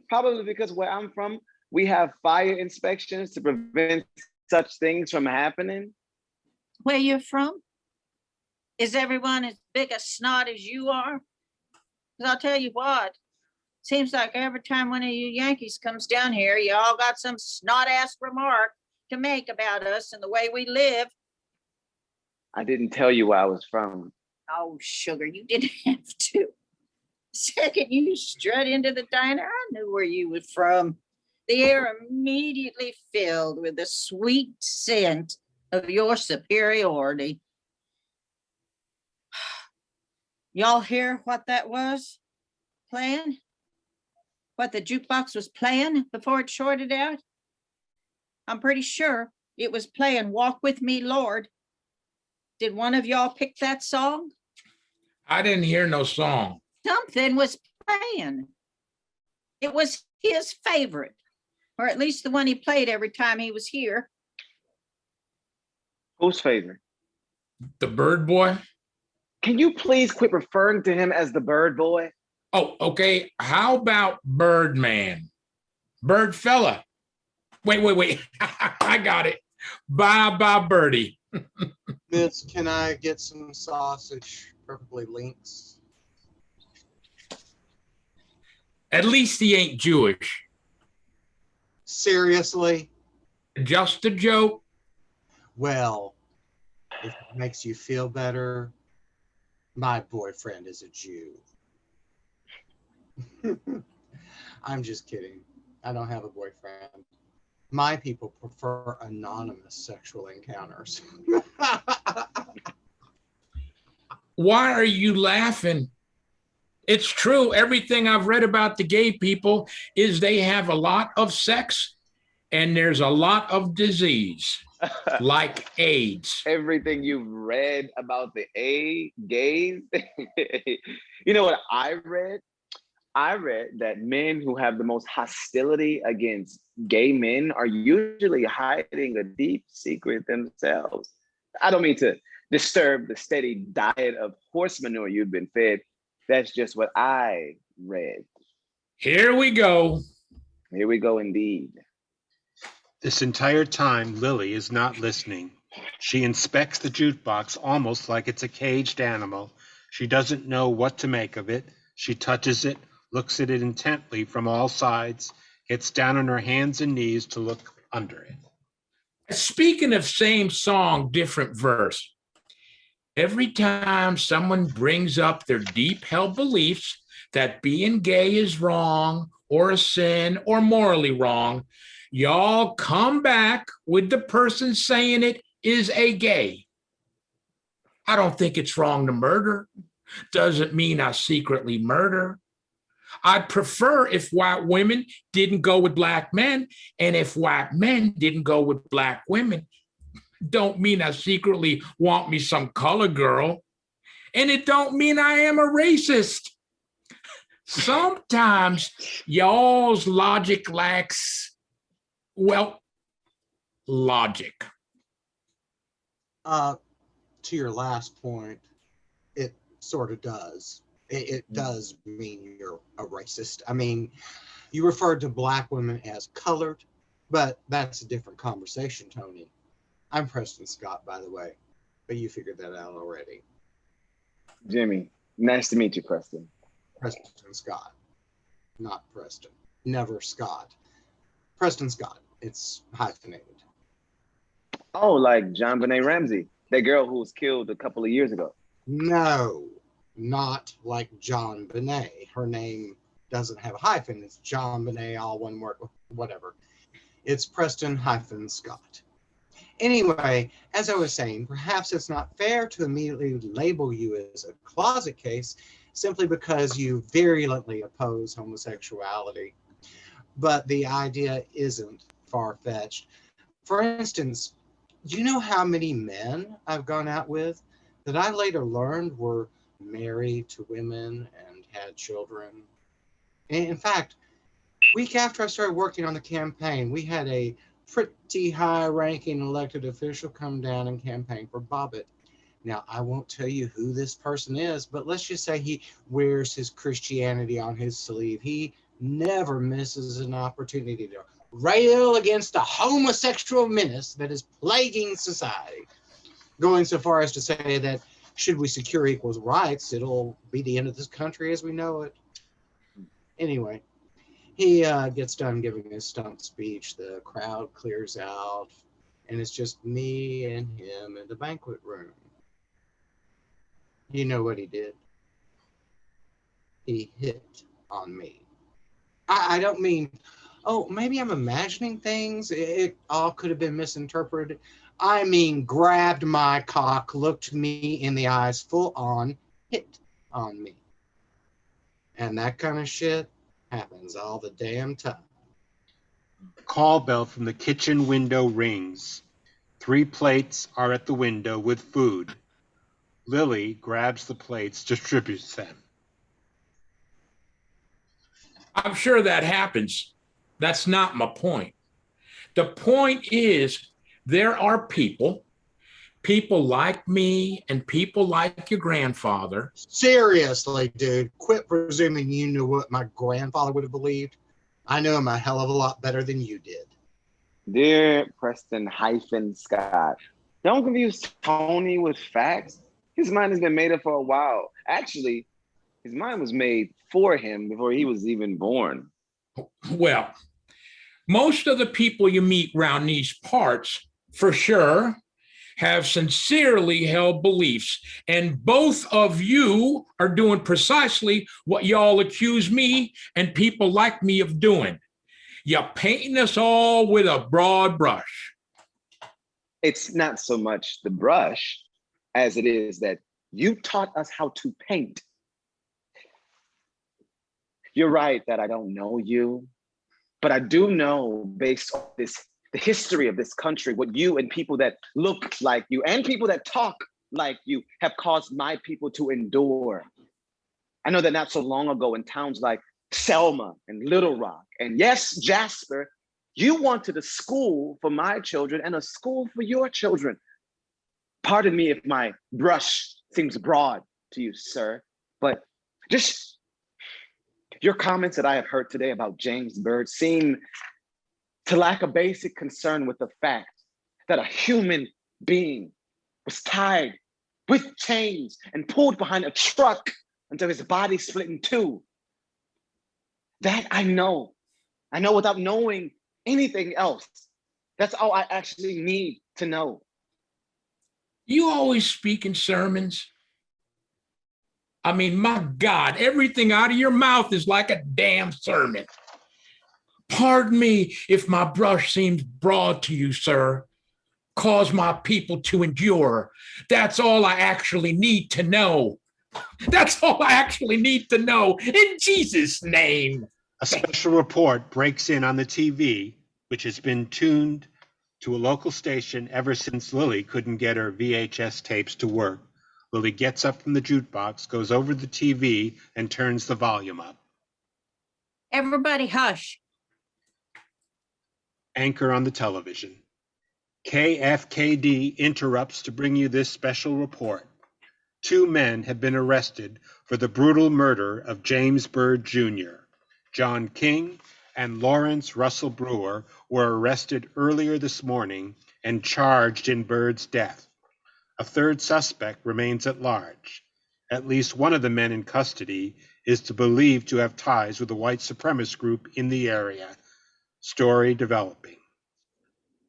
Probably because where I'm from, we have fire inspections to prevent such things from happening. Where you're from? Is everyone as big a snot as you are? 'Cause I'll tell you what, seems like every time one of you Yankees comes down here, you all got some snot-ass remark to make about us and the way we live. I didn't tell you where I was from. Oh, sugar, you didn't have to. Second you strut into the diner, I knew where you were from. The air immediately filled with the sweet scent of your superiority. Y'all hear what that was playing? What the jukebox was playing before it shorted out? I'm pretty sure it was playing Walk With Me, Lord. Did one of y'all pick that song? I didn't hear no song. Something was playing. It was his favorite, or at least the one he played every time he was here. Whose favorite? The Bird Boy. Can you please quit referring to him as the bird boy? Oh, okay. How about Birdman? Bird fella. Wait. I got it. Bye bye birdie. Miss, can I get some sausage, preferably links? At least he ain't Jewish. Seriously? Just a joke. Well, if it makes you feel better, my boyfriend is a Jew. I'm just kidding. I don't have a boyfriend. My people prefer anonymous sexual encounters. Why are you laughing? It's true. Everything I've read about the gay people is they have a lot of sex and there's a lot of disease, like AIDS. Everything you've read about the gays. You know what I read? I read that men who have the most hostility against gay men are usually hiding a deep secret themselves. I don't mean to disturb the steady diet of horse manure you've been fed. That's just what I read. Here we go. Here we go indeed. This entire time, Lily is not listening. She inspects the jukebox almost like it's a caged animal. She doesn't know what to make of it. She touches it, looks at it intently from all sides, gets down on her hands and knees to look under it. Speaking of same song, different verse, every time someone brings up their deep held beliefs that being gay is wrong or a sin or morally wrong, y'all come back with the person saying it is a gay. I don't think it's wrong to murder. Doesn't mean I secretly murder. I'd prefer if white women didn't go with black men, and if white men didn't go with black women. Don't mean I secretly want me some color girl. And it don't mean I am a racist. Sometimes y'all's logic lacks, well, logic. To your last point, it sort of does. It does mean you're a racist. I mean, you referred to black women as colored, but that's a different conversation, Tony. I'm Preston Scott, by the way, but you figured that out already. Jimmy, nice to meet you, Preston. Preston Scott, not Preston. Never Scott. Preston Scott. It's hyphenated. Oh, like John Benet Ramsey, that girl who was killed a couple of years ago. No, not like John Benet. Her name doesn't have a hyphen. It's John Benet, all one word, whatever. It's Preston-Scott. Anyway, as I was saying, perhaps it's not fair to immediately label you as a closet case simply because you virulently oppose homosexuality. But the idea isn't far-fetched. For instance, do you know how many men I've gone out with that I later learned were married to women and had children. And in fact, week after I started working on the campaign, we had a pretty high-ranking elected official come down and campaign for Bobbitt. Now, I won't tell you who this person is, but let's just say he wears his Christianity on his sleeve. He never misses an opportunity to rail against the homosexual menace that is plaguing society, going so far as to say that should we secure equal rights, it'll be the end of this country as we know it. Anyway, he gets done giving his stump speech. The crowd clears out, and it's just me and him in the banquet room. You know what he did? He hit on me. I don't mean, oh, maybe I'm imagining things. It all could have been misinterpreted. I mean, grabbed my cock, looked me in the eyes, full on, hit on me. And that kind of shit happens all the damn time. Call bell from the kitchen window rings. 3 plates are at the window with food. Lily grabs the plates, distributes them. I'm sure that happens. That's not my point. The point is there are people like me and people like your grandfather. Seriously, dude, quit presuming you knew what my grandfather would have believed. I know him a hell of a lot better than you did. Dear Preston-Scott, don't confuse Tony with facts. His mind has been made up for a while. Actually, his mind was made for him before he was even born. Well, most of the people you meet around these parts, for sure, have sincerely held beliefs, and both of you are doing precisely what y'all accuse me and people like me of doing. You're painting us all with a broad brush. It's not so much the brush as it is that you taught us how to paint. You're right that I don't know you, but I do know, based on the history of this country, what you and people that look like you and people that talk like you have caused my people to endure. I know that not so long ago in towns like Selma and Little Rock, and yes, Jasper, you wanted a school for my children and a school for your children. Pardon me if my brush seems broad to you, sir, but just your comments that I have heard today about James Byrd seem to lack a basic concern with the fact that a human being was tied with chains and pulled behind a truck until his body split in two. That I know without knowing anything else. That's all I actually need to know. You always speak in sermons. I mean, my God, everything out of your mouth is like a damn sermon. Pardon me if my brush seems broad to you, sir. Cause my people to endure. That's all I actually need to know. That's all I actually need to know. In Jesus' name. A special report breaks in on the TV, which has been tuned to a local station ever since Lily couldn't get her VHS tapes to work. Lily gets up from the jukebox, goes over to the TV, and turns the volume up. Everybody hush. Anchor on the television. KFKD interrupts to bring you this special report. 2 men have been arrested for the brutal murder of James Byrd Jr. John King and Lawrence Russell Brewer were arrested earlier this morning and charged in Byrd's death. A 3rd suspect remains at large. At least one of the men in custody is believed to have ties with a white supremacist group in the area. Story developing.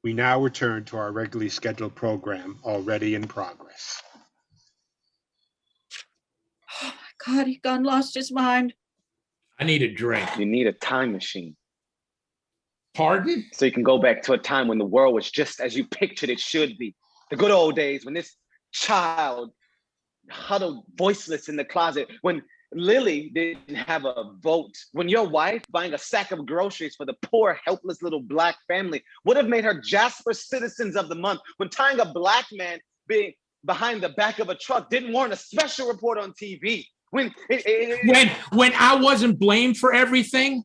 We now return to our regularly scheduled program, already in progress. Oh my God, he gone lost his mind. I need a drink. You need a time machine. Pardon? So you can go back to a time when the world was just as you pictured it should be. The good old days when this child huddled voiceless in the closet, when Lily didn't have a vote, when your wife buying a sack of groceries for the poor, helpless little Black family would have made her Jasper Citizens of the Month, when tying a Black man being behind the back of a truck didn't warrant a special report on TV. When I wasn't blamed for everything,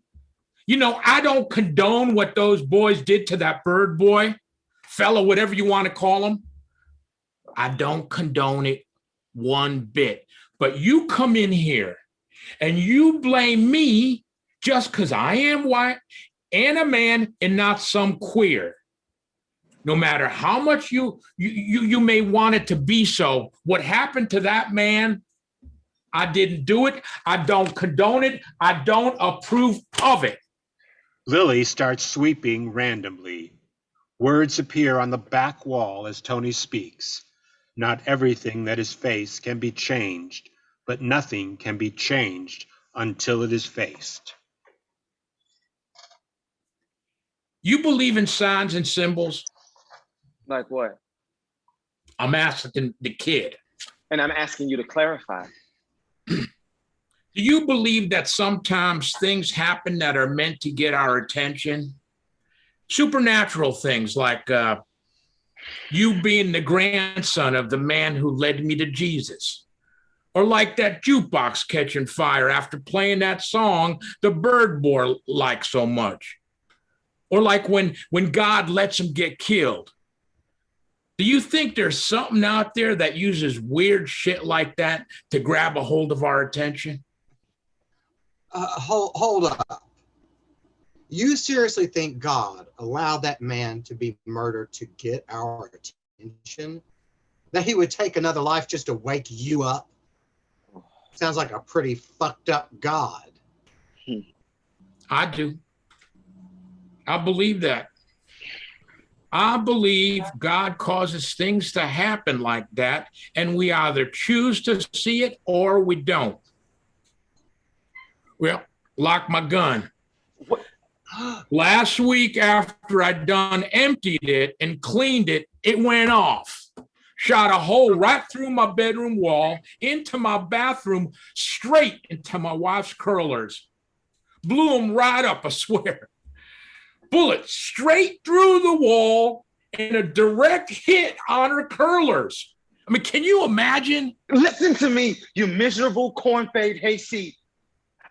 you know, I don't condone what those boys did to that bird boy, fella, whatever you want to call him. I don't condone it one bit. But you come in here and you blame me just because I am white and a man and not some queer. No matter how much you may want it to be so, what happened to that man, I didn't do it. I don't condone it. I don't approve of it. Lily starts sweeping randomly. Words appear on the back wall as Tony speaks. Not everything that is faced can be changed, but nothing can be changed until it is faced. You believe in signs and symbols? Like what? I'm asking the kid. And I'm asking you to clarify. Do you believe that sometimes things happen that are meant to get our attention? Supernatural things like you being the grandson of the man who led me to Jesus. Or like that jukebox catching fire after playing that song the bird boy liked so much. Or like when God lets him get killed. Do you think there's something out there that uses weird shit like that to grab a hold of our attention? Hold up. You seriously think God allowed that man to be murdered to get our attention? That he would take another life just to wake you up? Sounds like a pretty fucked up God. I do. I believe that. I believe God causes things to happen like that, and we either choose to see it or we don't. Well, lock my gun. What? Last week, after I'd done emptied it and cleaned it, it went off. Shot a hole right through my bedroom wall, into my bathroom, straight into my wife's curlers. Blew them right up, I swear. Bullet straight through the wall and a direct hit on her curlers. I mean, can you imagine? Listen to me, you miserable corn-fed hayseed.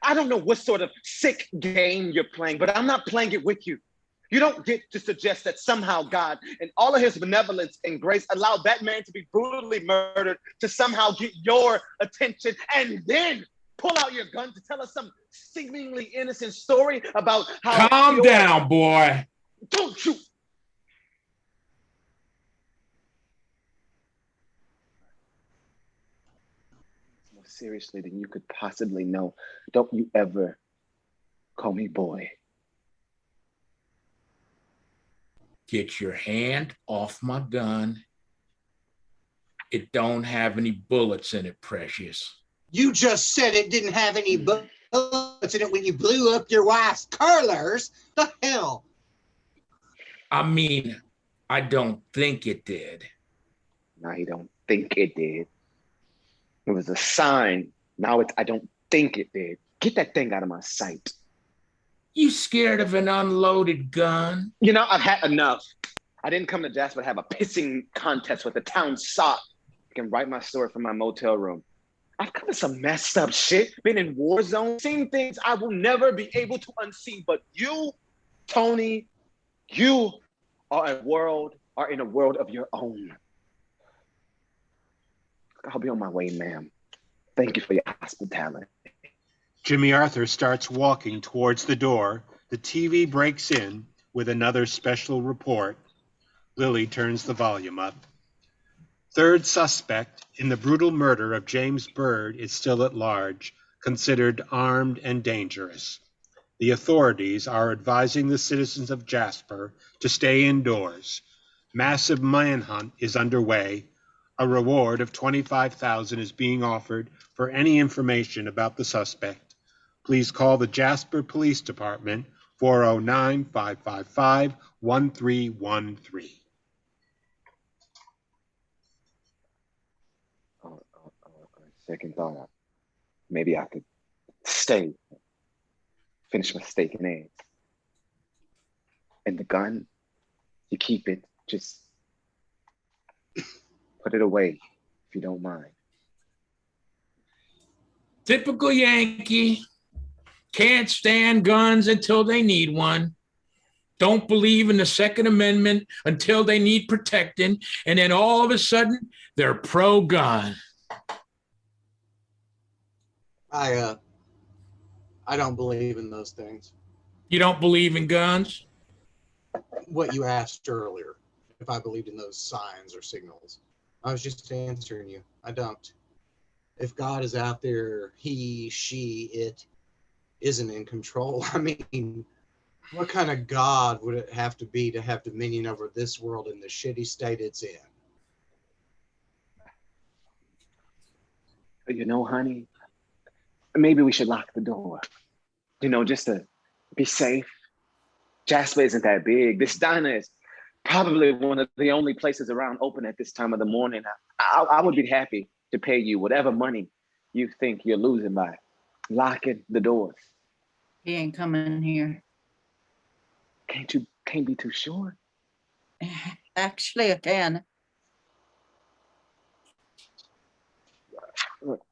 I don't know what sort of sick game you're playing, but I'm not playing it with you. You don't get to suggest that somehow God, in all of his benevolence and grace, allowed that man to be brutally murdered to somehow get your attention and then pull out your gun to tell us some seemingly innocent story about how— Calm down, boy. Don't you? More seriously than you could possibly know, don't you ever call me boy. Get your hand off my gun. It don't have any bullets in it, precious. You just said it didn't have any bullets in it when you blew up your wife's curlers. The hell? I mean, I don't think it did. Now you don't think it did. It was a sign. Now it's I don't think it did. Get that thing out of my sight. You scared of an unloaded gun? You know, I've had enough. I didn't come to Jasper to have a pissing contest with the town sot. I can write my story from my motel room. I've covered some messed up shit, been in war zones, seen things I will never be able to unsee. But you, Tony, you are in a world of your own. I'll be on my way, ma'am. Thank you for your hospitality. Jimmy Arthur starts walking towards the door. The TV breaks in with another special report. Lily turns the volume up. Third suspect in the brutal murder of James Byrd is still at large, considered armed and dangerous. The authorities are advising the citizens of Jasper to stay indoors. Massive manhunt is underway. A reward of $25,000 is being offered for any information about the suspect. Please call the Jasper Police Department, 409-555-1313. Second thought, maybe I could stay, finish my steak and eggs. And the gun, you keep it, just put it away if you don't mind. Typical Yankee. Can't stand guns until they need one. Don't believe in the Second Amendment until they need protecting. And then all of a sudden, they're pro-gun. I don't believe in those things. You don't believe in guns? What you asked earlier, if I believed in those signs or signals. I was just answering you. I don't. If God is out there, he, she, it isn't in control. I mean, what kind of God would it have to be to have dominion over this world in the shitty state it's in? You know, honey, maybe we should lock the door, just to be safe. Jasper isn't that big. This diner is probably one of the only places around open at this time of the morning. I would be happy to pay you whatever money you think you're losing by locking the doors. He ain't coming here. Can't be too sure. Actually, I can.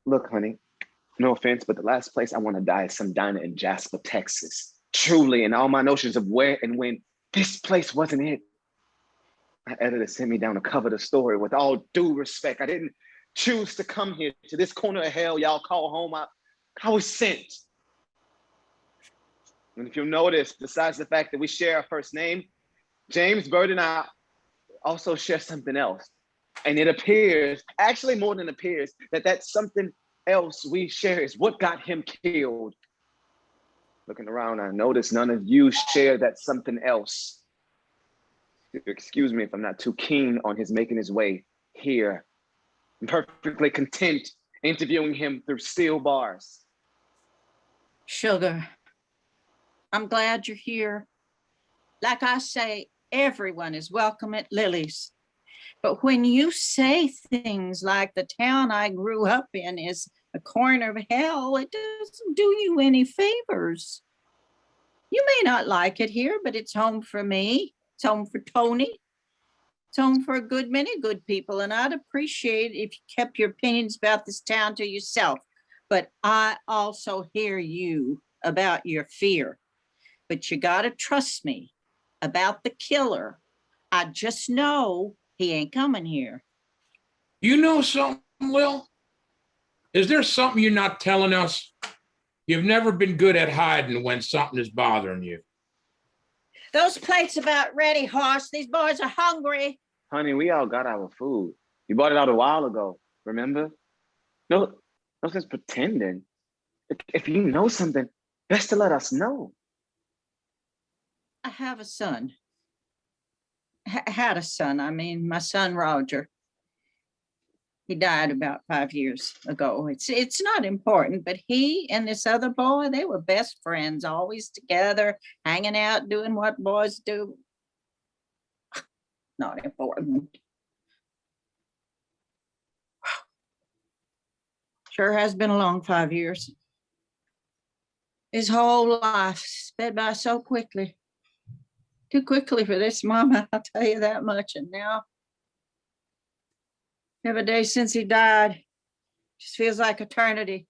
Look, honey, no offense, but the last place I want to die is some diner in Jasper, Texas. Truly, and all my notions of where and when, this place wasn't it. My editor sent me down to cover the story. With all due respect, I didn't choose to come here to this corner of hell y'all call home. I was sent. And if you'll notice, besides the fact that we share our first name, James Bird and I also share something else. And it appears, actually more than appears, that something else we share is what got him killed. Looking around, I notice none of you share that something else. Excuse me if I'm not too keen on his making his way here. I'm perfectly content interviewing him through steel bars. Sugar, I'm glad you're here. Like I say, everyone is welcome at Lily's. But when you say things like the town I grew up in is a corner of hell, it doesn't do you any favors. You may not like it here, but it's home for me. It's home for Tony. It's home for a good many good people. And I'd appreciate if you kept your opinions about this town to yourself. But I also hear you about your fear. But you got to trust me about the killer. I just know he ain't coming here. You know something, Lil? Is there something you're not telling us? You've never been good at hiding when something is bothering you. Those plates about ready, Hoss. These boys are hungry. Honey, we all got our food. You bought it out a while ago, remember? No sense pretending. If you know something, best to let us know. I have a son. Had a son. I mean, my son, Roger. He died about 5 years ago. It's not important, but he and this other boy, they were best friends, always together, hanging out, doing what boys do. Not important. Sure has been a long 5 years. His whole life sped by so quickly. Too quickly for this mama, I'll tell you that much. And now, every day since he died just feels like eternity.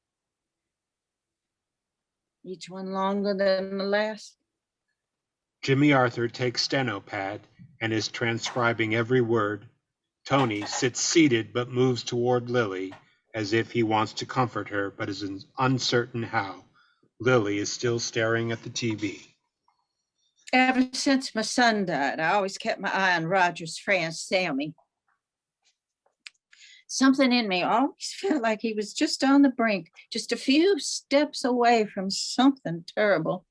Each one longer than the last. Jimmy Arthur takes steno pad and is transcribing every word. Tony sits seated but moves toward Lily as if he wants to comfort her but is uncertain how. Lily is still staring at the TV. Ever since my son died, I always kept my eye on Roger's friend, Sammy. Something in me always felt like he was just on the brink, just a few steps away from something terrible.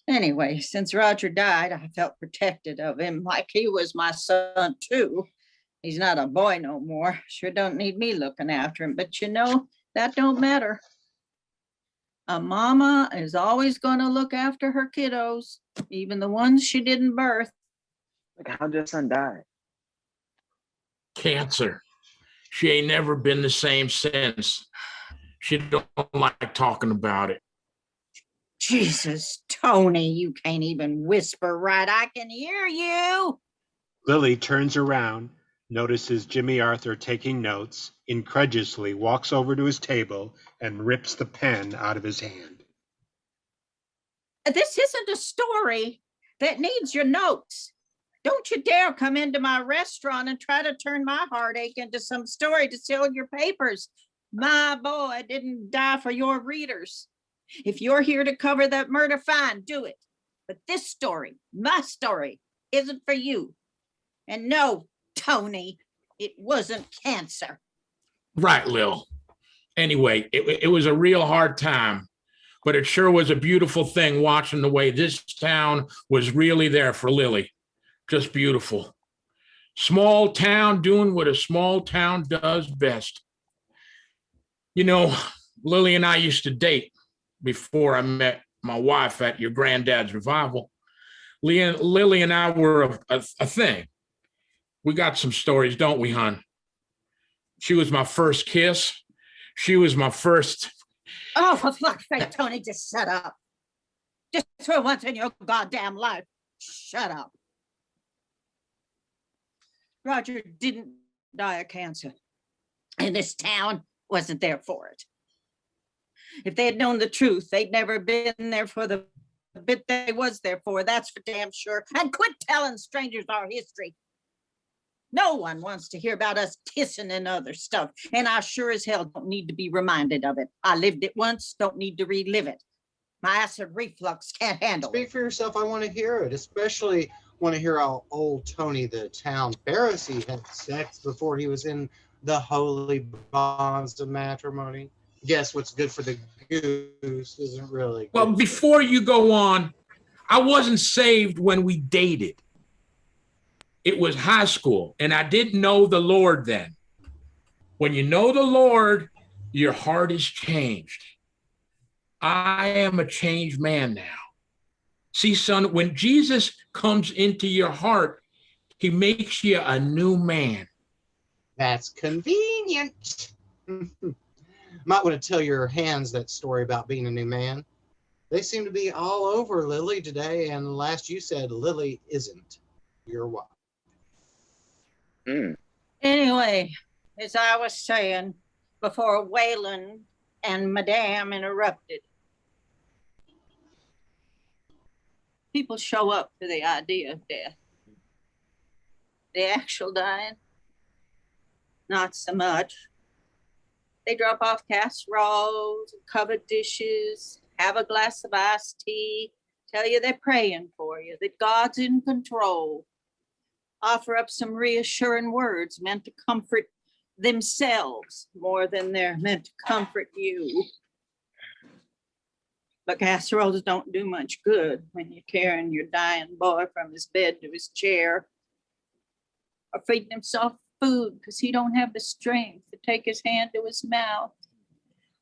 Anyway, since Roger died, I felt protected of him like he was my son too. He's not a boy no more. Sure don't need me looking after him, but that don't matter. A mama is always going to look after her kiddos, even the ones she didn't birth. Like, how'd your son die? Cancer. She ain't never been the same since. She don't like talking about it. Jesus, Tony, you can't even whisper right. I can hear you. Lily turns around, notices Jimmy Arthur taking notes, incredulously walks over to his table and rips the pen out of his hand. This isn't a story that needs your notes. Don't you dare come into my restaurant and try to turn my heartache into some story to sell your papers. My boy didn't die for your readers. If you're here to cover that murder, fine, do it. But this story, my story, isn't for you. And no, Tony, it wasn't cancer. Right, Lil. Anyway, it was a real hard time, but it sure was a beautiful thing watching the way this town was really there for Lily. Just beautiful. Small town doing what a small town does best. You know, Lily and I used to date before I met my wife at your granddad's revival. Lily and I were a thing. We got some stories, don't we, hon? She was my first kiss. She was my first. Oh, for fuck's sake, Tony, just shut up. Just for once in your goddamn life, shut up. Roger didn't die of cancer, and this town wasn't there for it. If they had known the truth, they'd never been there for the bit they was there for, that's for damn sure. And quit telling strangers our history. No one wants to hear about us kissing and other stuff, and I sure as hell don't need to be reminded of it. I lived it once, don't need to relive it. My acid reflux can't handle it. Speak for yourself. I want to hear it, especially want to hear how old Tony, the town Pharisee, had sex before he was in the holy bonds of matrimony. Guess what's good for the goose isn't really good. Well, before you go on, I wasn't saved when we dated. It was high school, and I didn't know the Lord then. When you know the Lord, your heart is changed. I am a changed man now. See, son, when Jesus comes into your heart, he makes you a new man. That's convenient. Might want to tell your hands that story about being a new man. They seem to be all over Lily today, and last you said Lily isn't your wife. Anyway, as I was saying before Wayland and Madame interrupted, people show up to the idea of death. The actual dying, not so much. They drop off casseroles and covered dishes, have a glass of iced tea, tell you they're praying for you, that God's in control. Offer up some reassuring words meant to comfort themselves more than they're meant to comfort you. But casseroles don't do much good when you're carrying your dying boy from his bed to his chair, or feeding himself food because he don't have the strength to take his hand to his mouth,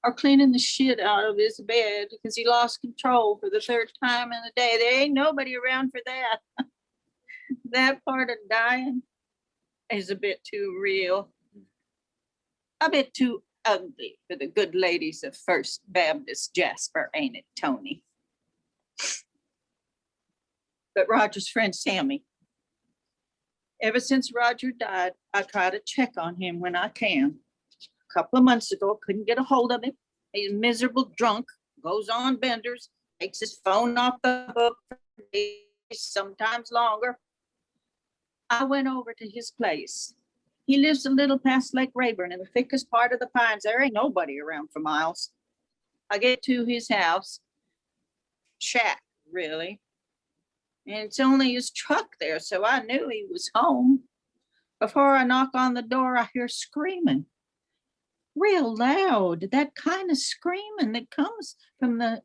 or cleaning the shit out of his bed because he lost control for the third time in a day. There ain't nobody around for that. That part of dying is a bit too real, a bit too ugly for the good ladies of First Baptist Jasper, ain't it, Tony? But Roger's friend Sammy, ever since Roger died, I try to check on him when I can. A couple of months ago, couldn't get a hold of him. He's miserable drunk, goes on benders, takes his phone off the hook for days, sometimes longer. I went over to his place. He lives a little past Lake Rayburn in the thickest part of the pines. There ain't nobody around for miles. I get to his house, shack, really. And it's only his truck there, so I knew he was home. Before I knock on the door, I hear screaming. Real loud, that kind of screaming that comes from the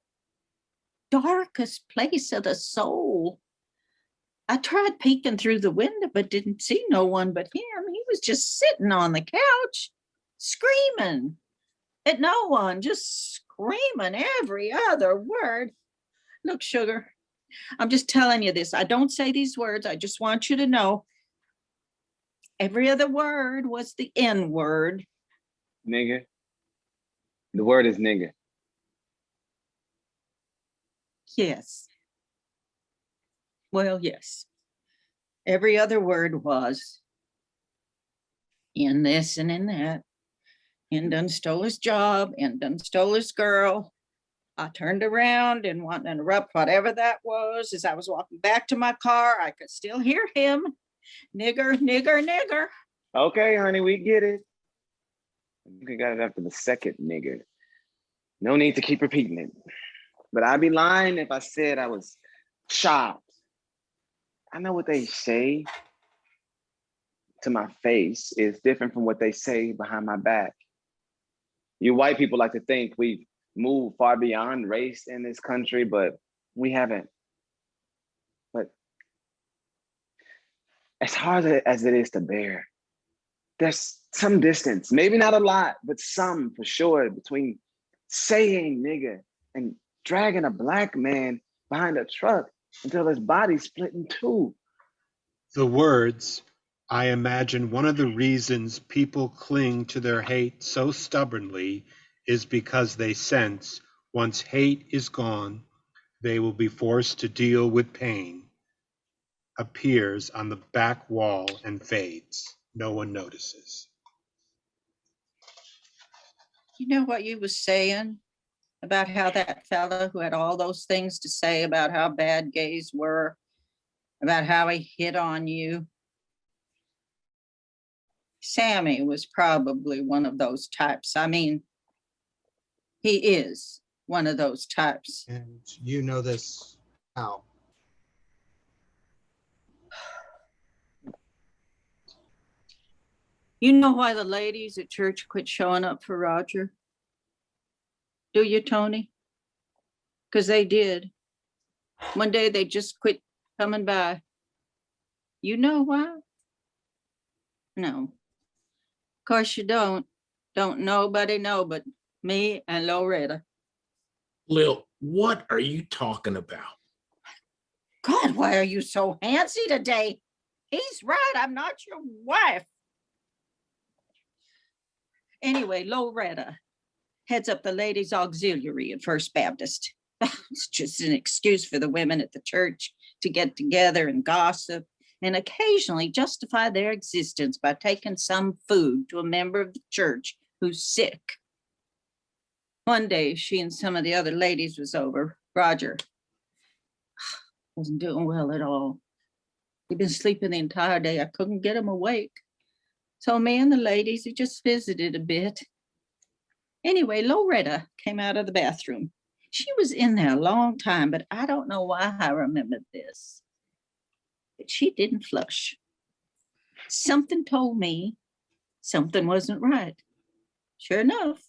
darkest place of the soul. I tried peeking through the window, but didn't see no one but him. He was just sitting on the couch, screaming at no one, just screaming every other word. Look, sugar, I'm just telling you this. I don't say these words. I just want you to know every other word was the N word. Nigga. The word is nigga. Yes. Well, yes. Every other word was. in this and in that, and done stole his job, and done stole his girl. I turned around and wanted to interrupt whatever that was. As I was walking back to my car, I could still hear him. Nigger, nigger, nigger. Okay, honey, we get it. You got it after the second nigger. No need to keep repeating it. But I'd be lying if I said I was shocked. I know what they say to my face is different from what they say behind my back. You white people like to think we've moved far beyond race in this country, but we haven't. But as hard as it is to bear, there's some distance, maybe not a lot, but some for sure, between saying nigga and dragging a black man behind a truck until his body split in two. The words, I imagine one of the reasons people cling to their hate so stubbornly is because they sense once hate is gone, they will be forced to deal with pain, appears on the back wall and fades. No one notices. You know what you was saying about how that fella who had all those things to say about how bad gays were, about how he hit on you? Sammy was probably one of those types. I mean, he is one of those types. And you know this how? You know why the ladies at church quit showing up for Roger? Do you, Tony? Because they did. One day they just quit coming by. You know why? No. Of course you don't. Don't nobody know but me and Loretta. Lil, what are you talking about? God, why are you so handsy today? He's right, I'm not your wife. Anyway, Loretta heads up the ladies' auxiliary at First Baptist. It's just an excuse for the women at the church to get together and gossip and occasionally justify their existence by taking some food to a member of the church who's sick. One day, she and some of the other ladies was over. Roger wasn't doing well at all. He'd been sleeping the entire day. I couldn't get him awake. So me and the ladies, we just visited a bit. Anyway, Loretta came out of the bathroom. She was in there a long time, but I don't know why I remembered this. But she didn't flush. Something told me something wasn't right. Sure enough,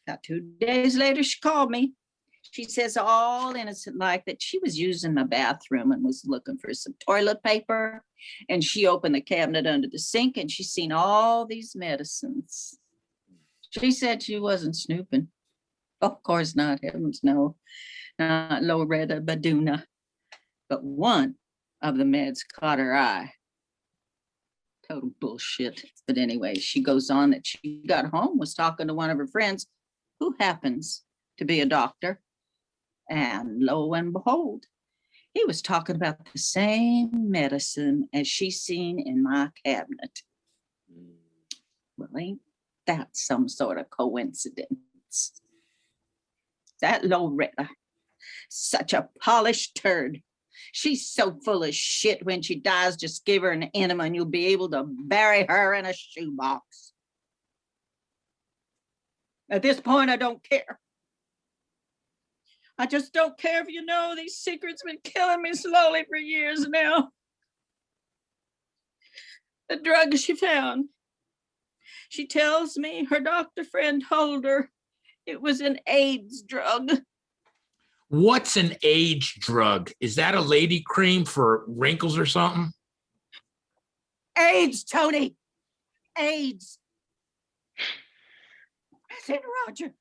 about 2 days later, she called me. She says all innocent like that she was using my bathroom and was looking for some toilet paper. And she opened the cabinet under the sink and she seen all these medicines. She said she wasn't snooping. Of course not, heavens no. Not Loretta Baduna. But one of the meds caught her eye. Total bullshit. But anyway, she goes on that she got home, was talking to one of her friends who happens to be a doctor. And lo and behold, he was talking about the same medicine as she seen in my cabinet. Well, ain't that some sort of coincidence? That Loretta, such a polished turd. She's so full of shit. When she dies, just give her an enema and you'll be able to bury her in a shoebox. At this point, I don't care. I just don't care if you know these secrets been killing me slowly for years now. The drug she found. She tells me her doctor friend told her it was an AIDS drug. What's an age drug? Is that a lady cream for wrinkles or something? AIDS, Tony. AIDS. I said, Roger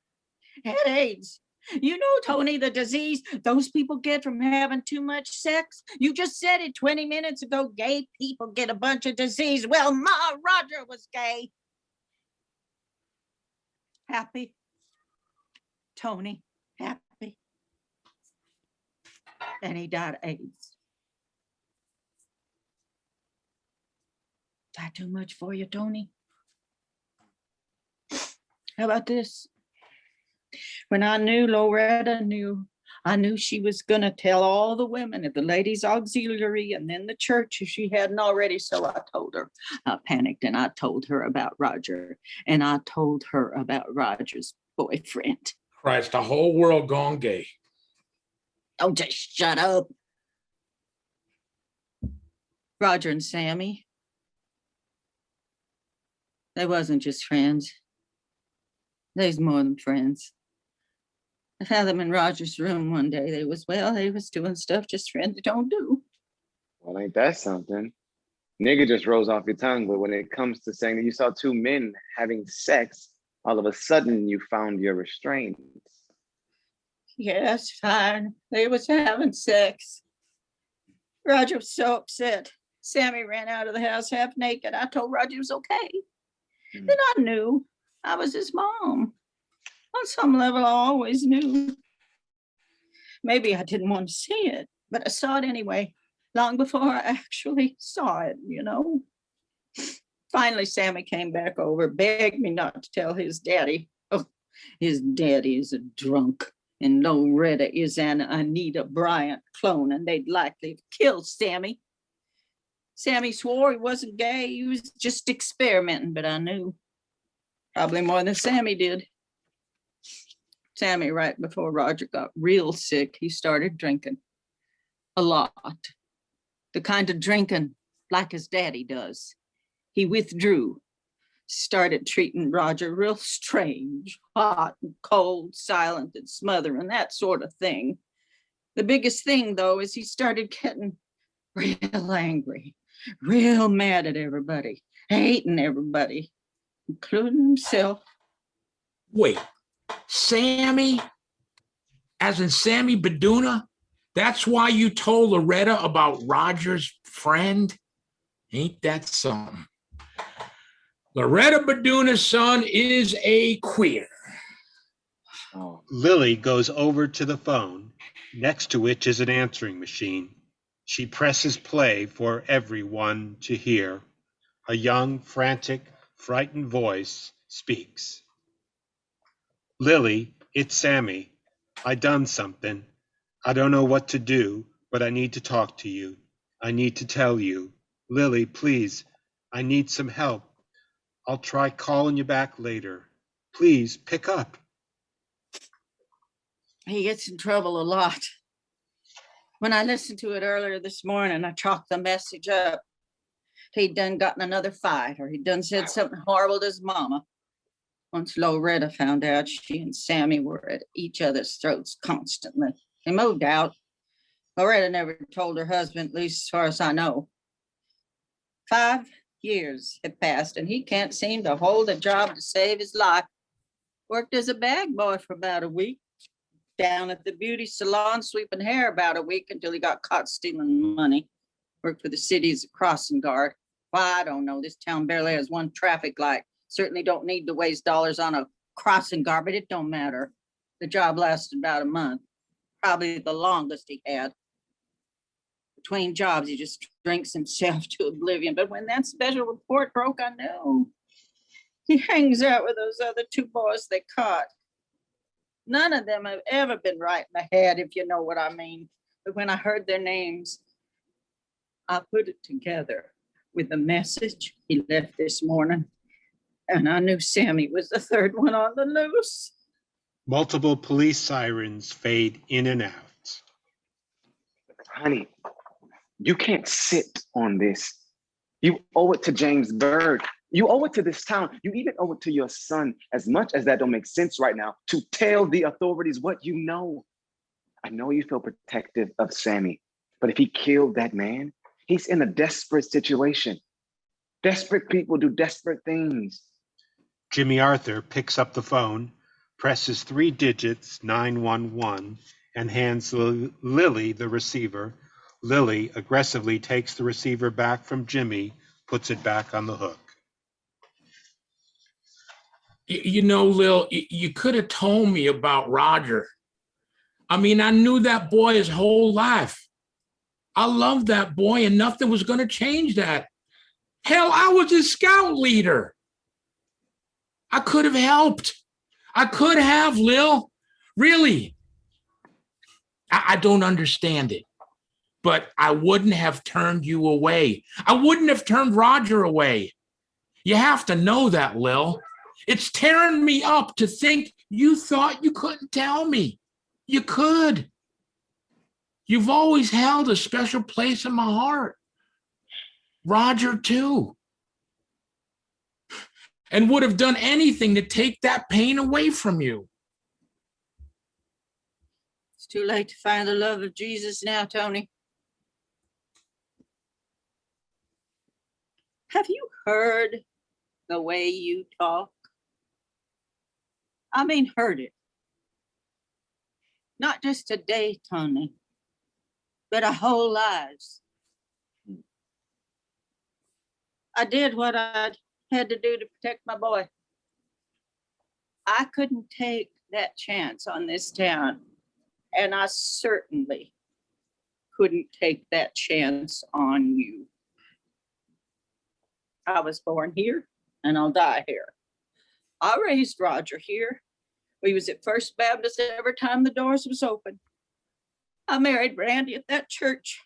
had AIDS. You know, Tony, the disease those people get from having too much sex. You just said it 20 minutes ago. Gay people get a bunch of disease. Well, Roger was gay. Happy. Tony, happy. And he died of AIDS. Is that too much for you, Tony? How about this? When I knew Loretta knew, I knew she was going to tell all the women at the ladies' auxiliary and then the church if she hadn't already. So I told her. I panicked and I told her about Roger. And I told her about Roger's boyfriend. Christ, the whole world gone gay. Oh, just shut up. Roger and Sammy. They wasn't just friends. They's more than friends. I found them in Roger's room one day. They was doing stuff just friends don't do. Well, ain't that something? Nigga just rolls off your tongue, but when it comes to saying that you saw two men having sex, all of a sudden you found your restraints. Yes, fine. They was having sex. Roger was so upset. Sammy ran out of the house half naked. I told Roger it was okay. Then I knew I was his mom. On some level, I always knew. Maybe I didn't want to see it, but I saw it anyway, long before I actually saw it, you know. Finally, Sammy came back over, begged me not to tell his daddy. Oh, his daddy is a drunk, and Loretta is an Anita Bryant clone, and they'd likely have killed Sammy. Sammy swore he wasn't gay, he was just experimenting, but I knew. Probably more than Sammy did. Sammy, right before Roger got real sick, he started drinking. A lot. The kind of drinking like his daddy does. He withdrew, started treating Roger real strange, hot and cold, silent and smothering, that sort of thing. The biggest thing, though, is he started getting real angry, real mad at everybody, hating everybody, including himself. Wait, Sammy? As in Sammy Beduna? That's why you told Loretta about Roger's friend? Ain't that something? Loretta Beduna's son is a queer. Oh. Lily goes over to the phone, next to which is an answering machine. She presses play for everyone to hear. A young, frantic, frightened voice speaks. Lily, it's Sammy. I done something. I don't know what to do, but I need to talk to you. I need to tell you. Lily, please, I need some help. I'll try calling you back later. Please pick up. He gets in trouble a lot. When I listened to it earlier this morning, I chalked the message up. He'd done gotten another fight, or he'd done said something horrible to his mama. Once Loretta found out, she and Sammy were at each other's throats constantly. They moved out. Loretta never told her husband, at least as far as I know. 5 years had passed, and he can't seem to hold a job to save his life. Worked as a bag boy for about a week. Down at the beauty salon, sweeping hair about a week until he got caught stealing money. Worked for the city as a crossing guard. Why, I don't know. This town barely has one traffic light. Certainly don't need to waste dollars on a crossing guard, but it don't matter. The job lasted about a month. Probably the longest he had. Between jobs, he just drinks himself to oblivion. But when that special report broke, I knew. He hangs out with those other 2 boys they caught. None of them have ever been right in the head, if you know what I mean. But when I heard their names, I put it together with the message he left this morning. And I knew Sammy was the 3rd one on the loose. Multiple police sirens fade in and out. Honey, you can't sit on this. You owe it to James Bird. You owe it to this town. You even owe it to your son, as much as that don't make sense right now, to tell the authorities what you know. I know you feel protective of Sammy, but if he killed that man, he's in a desperate situation. Desperate people do desperate things. Jimmy Arthur picks up the phone, presses 3 digits, 911, and hands Lily the receiver. Lily aggressively takes the receiver back from Jimmy, puts it back on the hook. You know, Lil, you could have told me about Roger. I mean, I knew that boy his whole life. I loved that boy, and nothing was going to change that. Hell, I was his scout leader. I could have helped. I could have, Lil. Really. I don't understand it. But I wouldn't have turned you away. I wouldn't have turned Roger away. You have to know that, Lil. It's tearing me up to think you thought you couldn't tell me. You could. You've always held a special place in my heart. Roger, too. And would have done anything to take that pain away from you. It's too late to find the love of Jesus now, Tony. Have you heard the way you talk? I mean, heard it. Not just today, Tony, but our whole lives. I did what I had to do to protect my boy. I couldn't take that chance on this town, and I certainly couldn't take that chance on you. I was born here, and I'll die here. I raised Roger here. We was at First Baptist every time the doors was open. I married Randy at that church.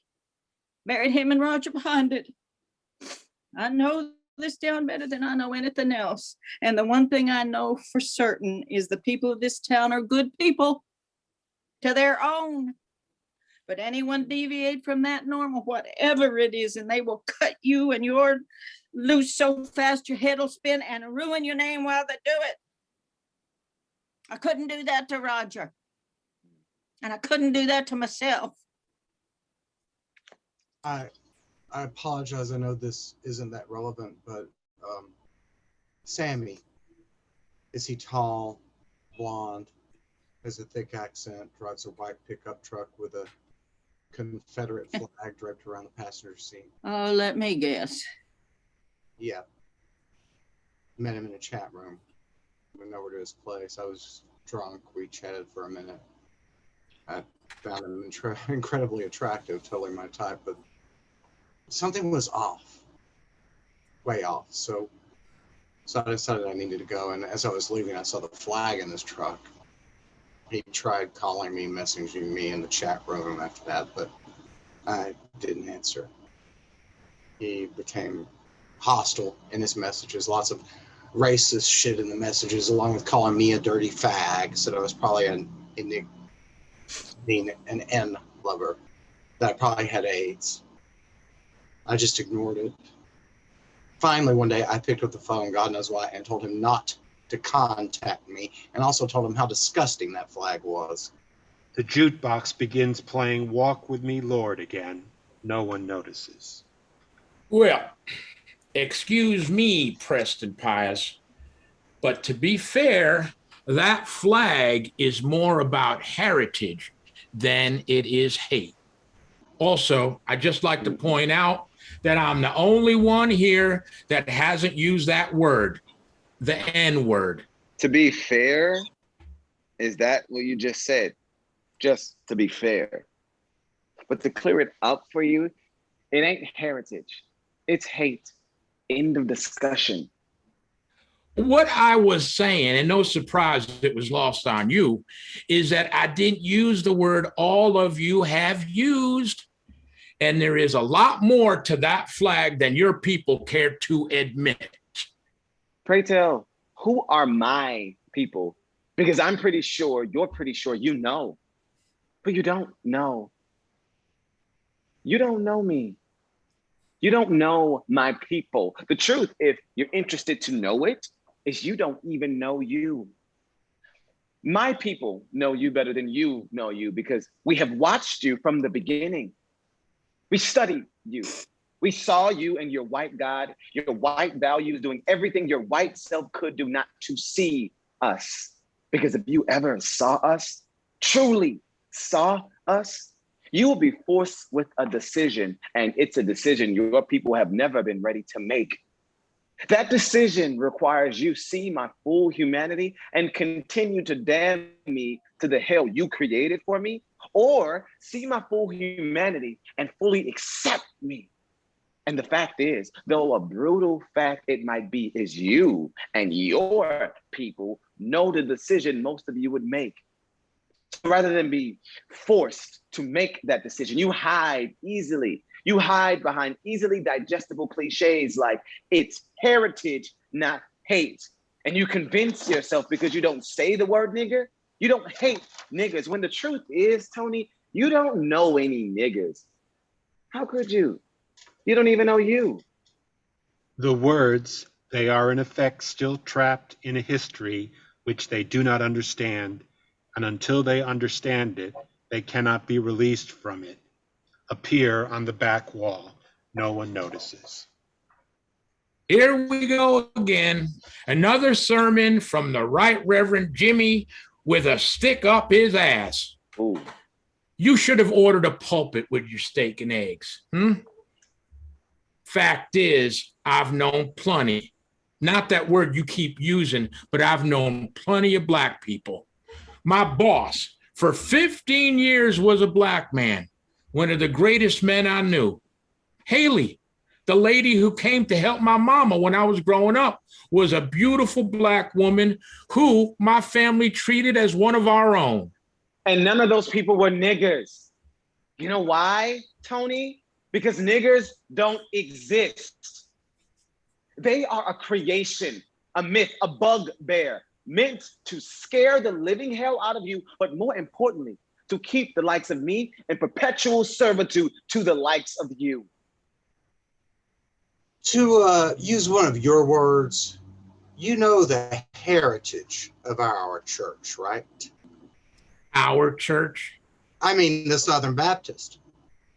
Married him and Roger behind it. I know this town better than I know anything else. And the one thing I know for certain is the people of this town are good people to their own. But anyone deviate from that norm or whatever it is, and they will cut you and your loose so fast your head will spin and ruin your name while they do it. I couldn't do that to Roger. And I couldn't do that to myself. I apologize. I know this isn't that relevant, but Sammy, is he tall, blonde, has a thick accent, drives a white pickup truck with a Confederate flag draped around the passenger seat? Oh, let me guess. Yeah. Met him in a chat room. Went over to his place. I was drunk. We chatted for a minute. I found him incredibly attractive, totally my type, but something was off. Way off. So I decided I needed to go, and as I was leaving, I saw the flag in his truck. He tried calling me, messaging me in the chat room after that, but I didn't answer. He became hostile in his messages, lots of racist shit in the messages, along with calling me a dirty fag. Said I was probably an N lover, that I probably had AIDS. I just ignored it. Finally, one day, I picked up the phone, God knows why, and told him not to contact me, and also told him how disgusting that flag was. The jukebox begins playing Walk With Me, Lord again. No one notices. Well, excuse me, Preston Pius, but to be fair, that flag is more about heritage than it is hate. Also, I'd just like to point out that I'm the only one here that hasn't used that word, the N-word. To be fair, is that what you just said? Just to be fair. But to clear it up for you, it ain't heritage. It's hate. End of discussion. What I was saying, and no surprise it was lost on you, is that I didn't use the word all of you have used. And there is a lot more to that flag than your people care to admit. Pray tell, who are my people? Because I'm pretty sure, you're pretty sure you know, but you don't know. You don't know me. You don't know my people. The truth, if you're interested to know it, is you don't even know you. My people know you better than you know you because we have watched you from the beginning. We studied you. We saw you and your white God, your white values, doing everything your white self could do not to see us. Because if you ever saw us, truly saw us, you will be forced with a decision, and it's a decision your people have never been ready to make. That decision requires you see my full humanity and continue to damn me to the hell you created for me, or see my full humanity and fully accept me. And the fact is, though a brutal fact it might be, is you and your people know the decision most of you would make. Rather than be forced to make that decision, you hide easily. You hide behind easily digestible cliches like it's heritage, not hate. And you convince yourself because you don't say the word nigger, you don't hate niggers. When the truth is, Tony, you don't know any niggers. How could you? You don't even know you. The words, they are in effect still trapped in a history which they do not understand, and until they understand it, they cannot be released from it, appear on the back wall. No one notices. Here we go again. Another sermon from the Right Reverend Jimmy with a stick up his ass. Ooh. You should have ordered a pulpit with your steak and eggs. Fact is, I've known plenty. Not that word you keep using, but I've known plenty of black people. My boss for 15 years was a black man, one of the greatest men I knew. Haley, the lady who came to help my mama when I was growing up, was a beautiful black woman who my family treated as one of our own. And none of those people were niggers. You know why, Tony? Because niggers don't exist. They are a creation, a myth, a bugbear, meant to scare the living hell out of you, but more importantly, to keep the likes of me in perpetual servitude to the likes of you. To use one of your words, you know the heritage of our church, right? Our church? I mean the Southern Baptist.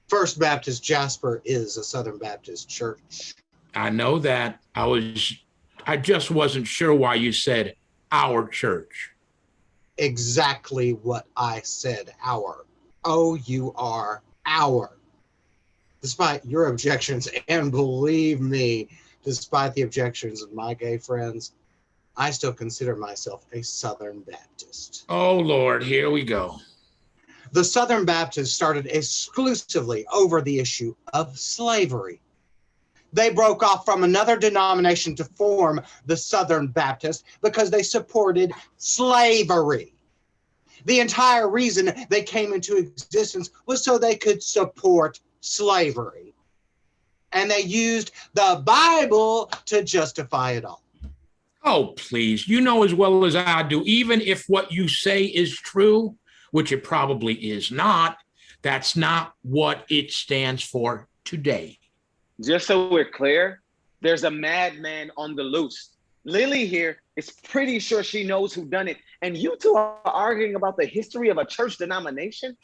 First Baptist Jasper is a Southern Baptist church. I know that. I just wasn't sure why you said our church. Exactly what I said, our. O-U-R, our. Despite your objections, and believe me, despite the objections of my gay friends, I still consider myself a Southern Baptist. Oh, Lord, here we go. The Southern Baptists started exclusively over the issue of slavery. They broke off from another denomination to form the Southern Baptist because they supported slavery. The entire reason they came into existence was so they could support slavery. And they used the Bible to justify it all. Oh, please. You know as well as I do, even if what you say is true, which it probably is not, that's not what it stands for today. Just so we're clear, there's a madman on the loose. Lily here is pretty sure she knows who done it. And you two are arguing about the history of a church denomination?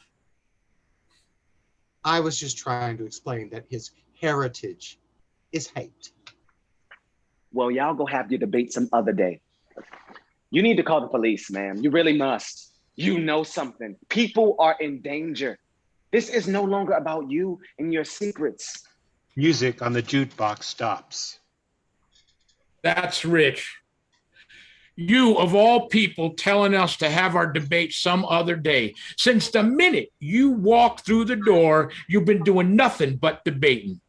I was just trying to explain that his heritage is hate. Well, y'all go have your debate some other day. You need to call the police, ma'am. You really must. You know something. People are in danger. This is no longer about you and your secrets. Music on the jukebox stops. That's Rich. You, of all people, telling us to have our debate some other day. Since the minute you walked through the door, you've been doing nothing but debating.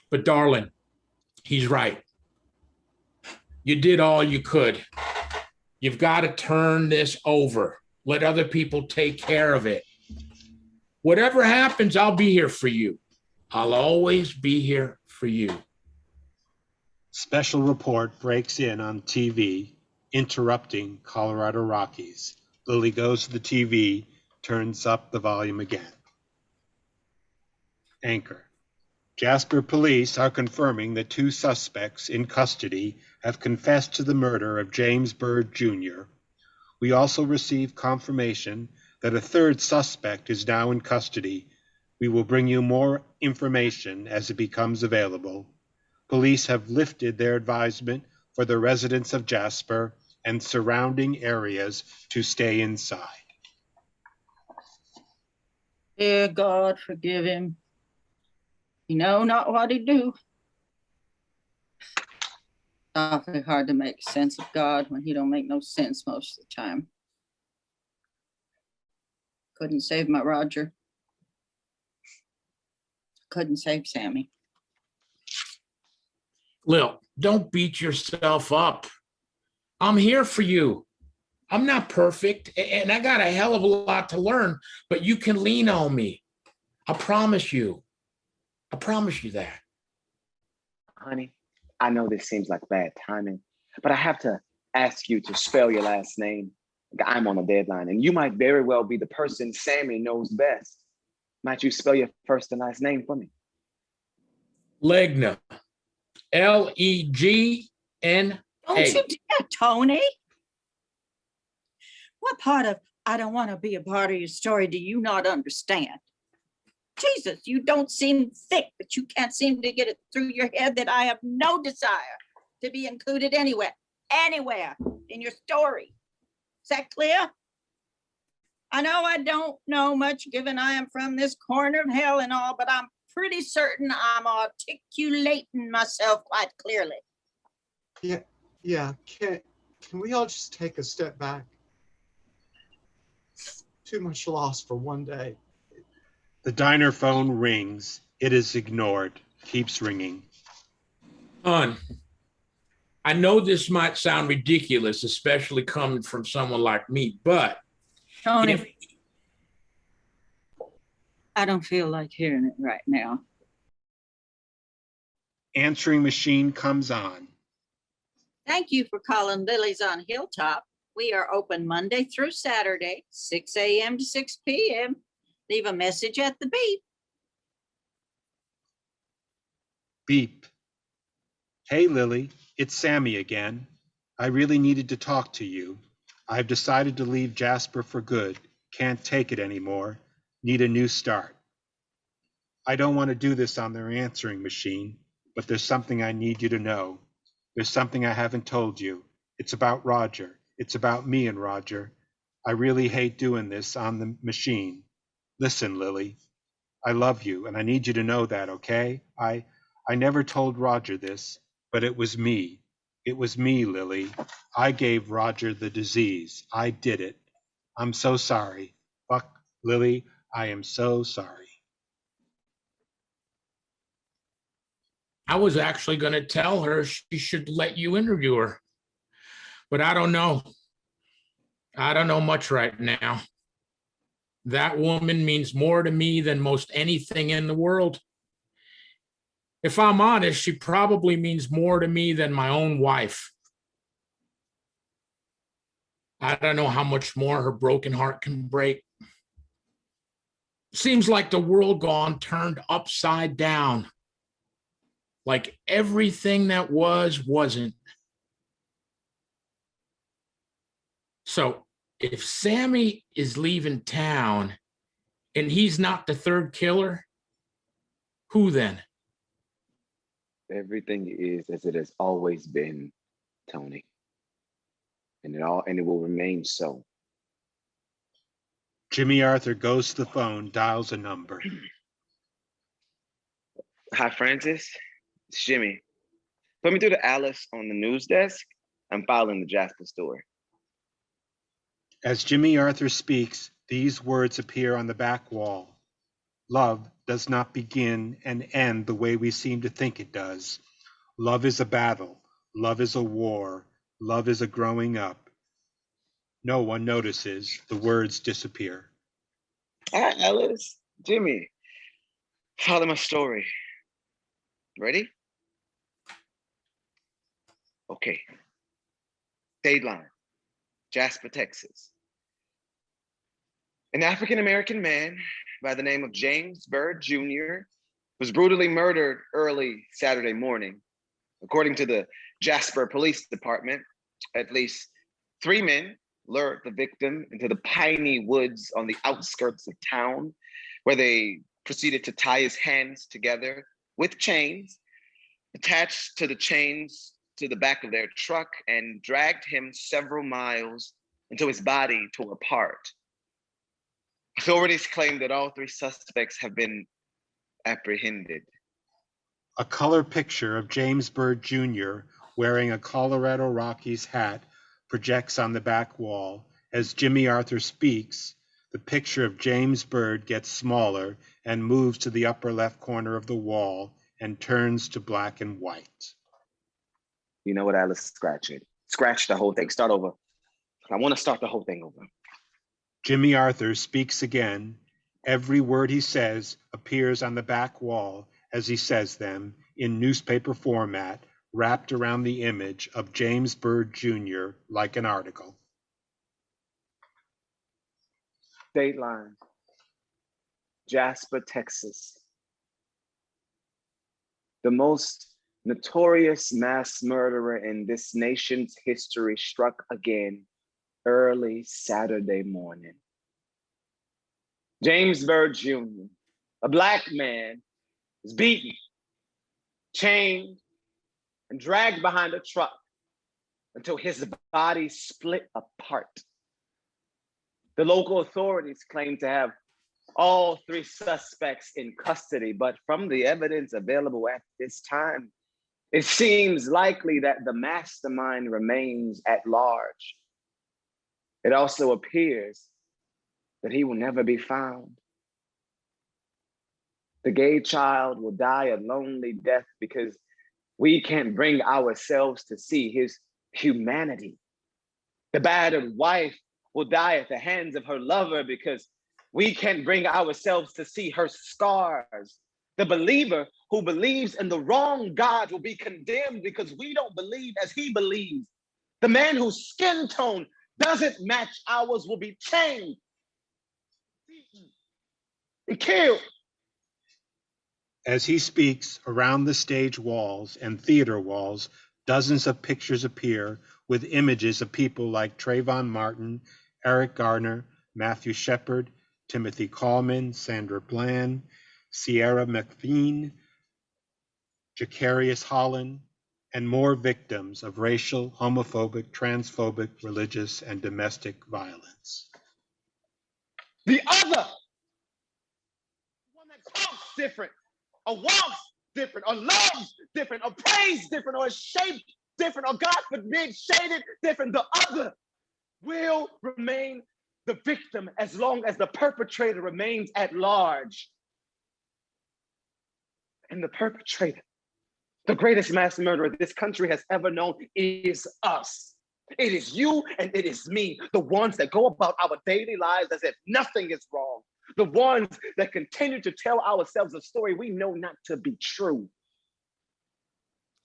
But darling, he's right. You did all you could. You've got to turn this over. Let other people take care of it. Whatever happens, I'll be here for you. I'll always be here for you. Special report breaks in on TV, interrupting Colorado Rockies. Lily goes to the TV, turns up the volume again. Anchor. Jasper police are confirming that 2 suspects in custody have confessed to the murder of James Byrd Jr. We also received confirmation that a 3rd suspect is now in custody. We will bring you more information as it becomes available. Police have lifted their advisement for the residents of Jasper and surrounding areas to stay inside. Dear God, forgive him. He know not what he do. Awfully hard to make sense of God when he don't make no sense most of the time. Couldn't save my Roger. Couldn't save Sammy. Lil, don't beat yourself up. I'm here for you. I'm not perfect, and I got a hell of a lot to learn, but you can lean on me. I promise you. I promise you that. Honey, I know this seems like bad timing, but I have to ask you to spell your last name. I'm on a deadline, and you might very well be the person Sammy knows best. Might you spell your first and last name for me? Legna. Legna. Don't you dare, Tony. What part of I don't want to be a part of your story do you not understand? Jesus, you don't seem thick, but you can't seem to get it through your head that I have no desire to be included anywhere in your story. Is that clear? I know I don't know much given I am from this corner of hell and all, but I'm pretty certain I'm articulating myself quite clearly. Yeah. Can we all just take a step back? Too much loss for one day. The diner phone rings. It is ignored. Keeps ringing. Hon, I know this might sound ridiculous, especially coming from someone like me, but Tony, I don't feel like hearing it right now. Answering machine comes on. Thank you for calling Lily's on Hilltop. We are open Monday through Saturday, 6 a.m. to 6 p.m. Leave a message at the beep. Beep. Hey, Lily, it's Sammy again. I really needed to talk to you. I've decided to leave Jasper for good. Can't take it anymore. Need a new start. I don't want to do this on their answering machine, but there's something I need you to know. There's something I haven't told you. It's about Roger. It's about me and Roger. I really hate doing this on the machine. Listen, Lily, I love you, and I need you to know that, okay? I never told Roger this, but it was me. It was me, Lily. I gave Roger the disease. I did it. I'm so sorry. Fuck, Lily, I am so sorry. I was actually going to tell her she should let you interview her, but I don't know. I don't know much right now. That woman means more to me than most anything in the world. If I'm honest, she probably means more to me than my own wife. I don't know how much more her broken heart can break. Seems like the world gone turned upside down. Like everything that was, wasn't. So if Sammy is leaving town and he's not the third killer, who then? Everything is as it has always been, Tony. And it will remain so. Jimmy Arthur goes to the phone, dials a number. Hi, Francis. It's Jimmy. Put me through to Alice on the news desk. I'm filing the Jasper story. As Jimmy Arthur speaks, these words appear on the back wall. Love does not begin and end the way we seem to think it does. Love is a battle. Love is a war. Love is a growing up. No one notices. The words disappear. Hi, Alice. Jimmy. Follow my story. Ready? Okay. Dateline, Jasper, Texas. An African-American man by the name of James Byrd Jr. was brutally murdered early Saturday morning. According to the Jasper Police Department, at least 3 men lured the victim into the piney woods on the outskirts of town, where they proceeded to tie his hands together with chains, attached to the chains to the back of their truck, and dragged him several miles until his body tore apart. Authorities claim that all 3 suspects have been apprehended. A color picture of James Byrd Jr. wearing a Colorado Rockies hat projects on the back wall. As Jimmy Arthur speaks, the picture of James Byrd gets smaller and moves to the upper left corner of the wall and turns to black and white. You know what, Alice? Scratch it. Scratch the whole thing. Start over. I want to start the whole thing over. Jimmy Arthur speaks again. Every word he says appears on the back wall as he says them in newspaper format, wrapped around the image of James Byrd Jr. like an article. Dateline, Jasper, Texas. The most notorious mass murderer in this nation's history struck again early Saturday morning. James Byrd Jr., a Black man, was beaten, chained, and dragged behind a truck until his body split apart. The local authorities claim to have all 3 suspects in custody, but from the evidence available at this time, it seems likely that the mastermind remains at large. It also appears that he will never be found. The gay child will die a lonely death because we can't bring ourselves to see his humanity. The battered wife will die at the hands of her lover because we can't bring ourselves to see her scars. The believer who believes in the wrong God will be condemned because we don't believe as he believes. The man whose skin tone doesn't match ours will be chained, beaten, and killed. As he speaks, around the stage walls and theater walls, dozens of pictures appear with images of people like Trayvon Martin, Eric Garner, Matthew Shepard, Timothy Coleman, Sandra Bland, Sierra McPheen, Jacarius Holland, and more victims of racial, homophobic, transphobic, religious, and domestic violence. The other, one that talks different, or walks different, or loves different, or prays different, or is shaped different, or God forbid, shaded different, the other will remain the victim as long as the perpetrator remains at large. And the perpetrator, the greatest mass murderer this country has ever known, is us. It is you and it is me, the ones that go about our daily lives as if nothing is wrong, the ones that continue to tell ourselves a story we know not to be true.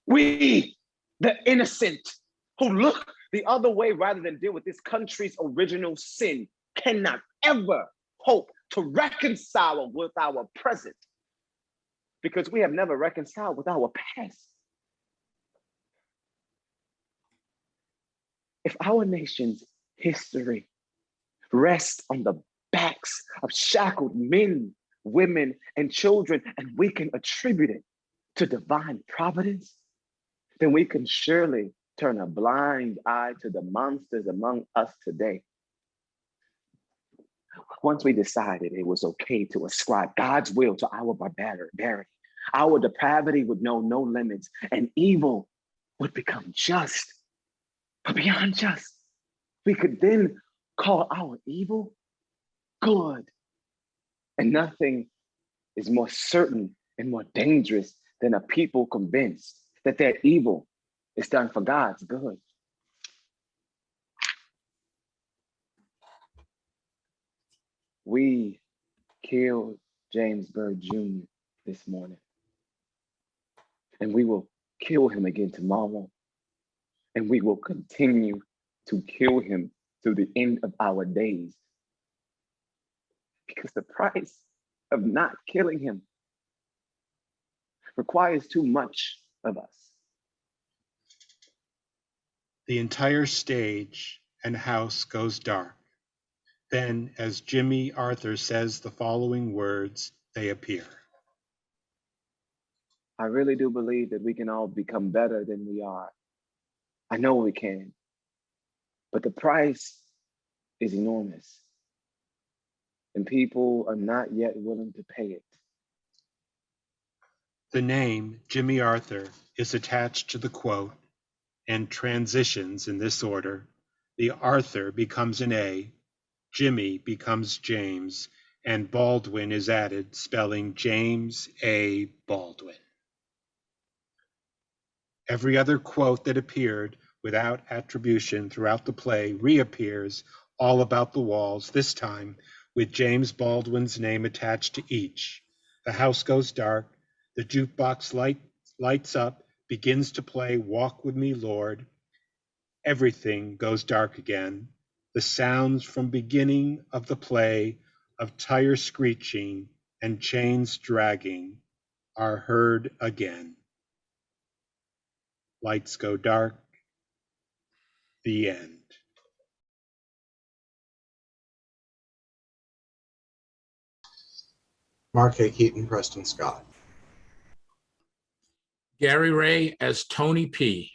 We, the innocent, who look the other way rather than deal with this country's original sin, cannot ever hope to reconcile with our present because we have never reconciled with our past. If our nation's history rests on the backs of shackled men, women, and children, and we can attribute it to divine providence, then we can surely turn a blind eye to the monsters among us today. Once we decided it was okay to ascribe God's will to our barbarity, our depravity would know no limits, and evil would become just. But beyond just, we could then call our evil good. And nothing is more certain and more dangerous than a people convinced that their evil is done for God's good. We killed James Byrd Jr. this morning, and we will kill him again tomorrow, and we will continue to kill him to the end of our days, because the price of not killing him requires too much of us. The entire stage and house goes dark. Then, as Jimmy Arthur says the following words, they appear. I really do believe that we can all become better than we are. I know we can, but the price is enormous, and people are not yet willing to pay it. The name Jimmy Arthur is attached to the quote and transitions in this order. The Arthur becomes an A, Jimmy becomes James, and Baldwin is added, spelling James A. Baldwin. Every other quote that appeared without attribution throughout the play, reappears all about the walls, this time with James Baldwin's name attached to each. The house goes dark. The jukebox lights up, begins to play Walk With Me, Lord. Everything goes dark again. The sounds from beginning of the play of tires screeching and chains dragging are heard again. Lights go dark. The end. Mark A. Keaton, Preston Scott. Gary Ray as Tony P.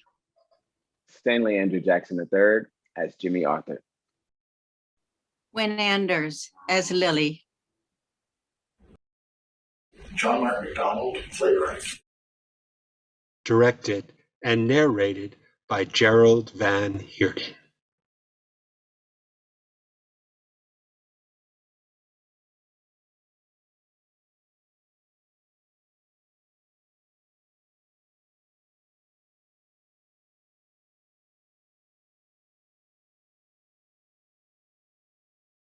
Stanley Andrew Jackson III as Jimmy Arthur. Wynn Anders as Lily. Jon-Marc McDonald, playwright. Directed and narrated by Gerald vanHeerden.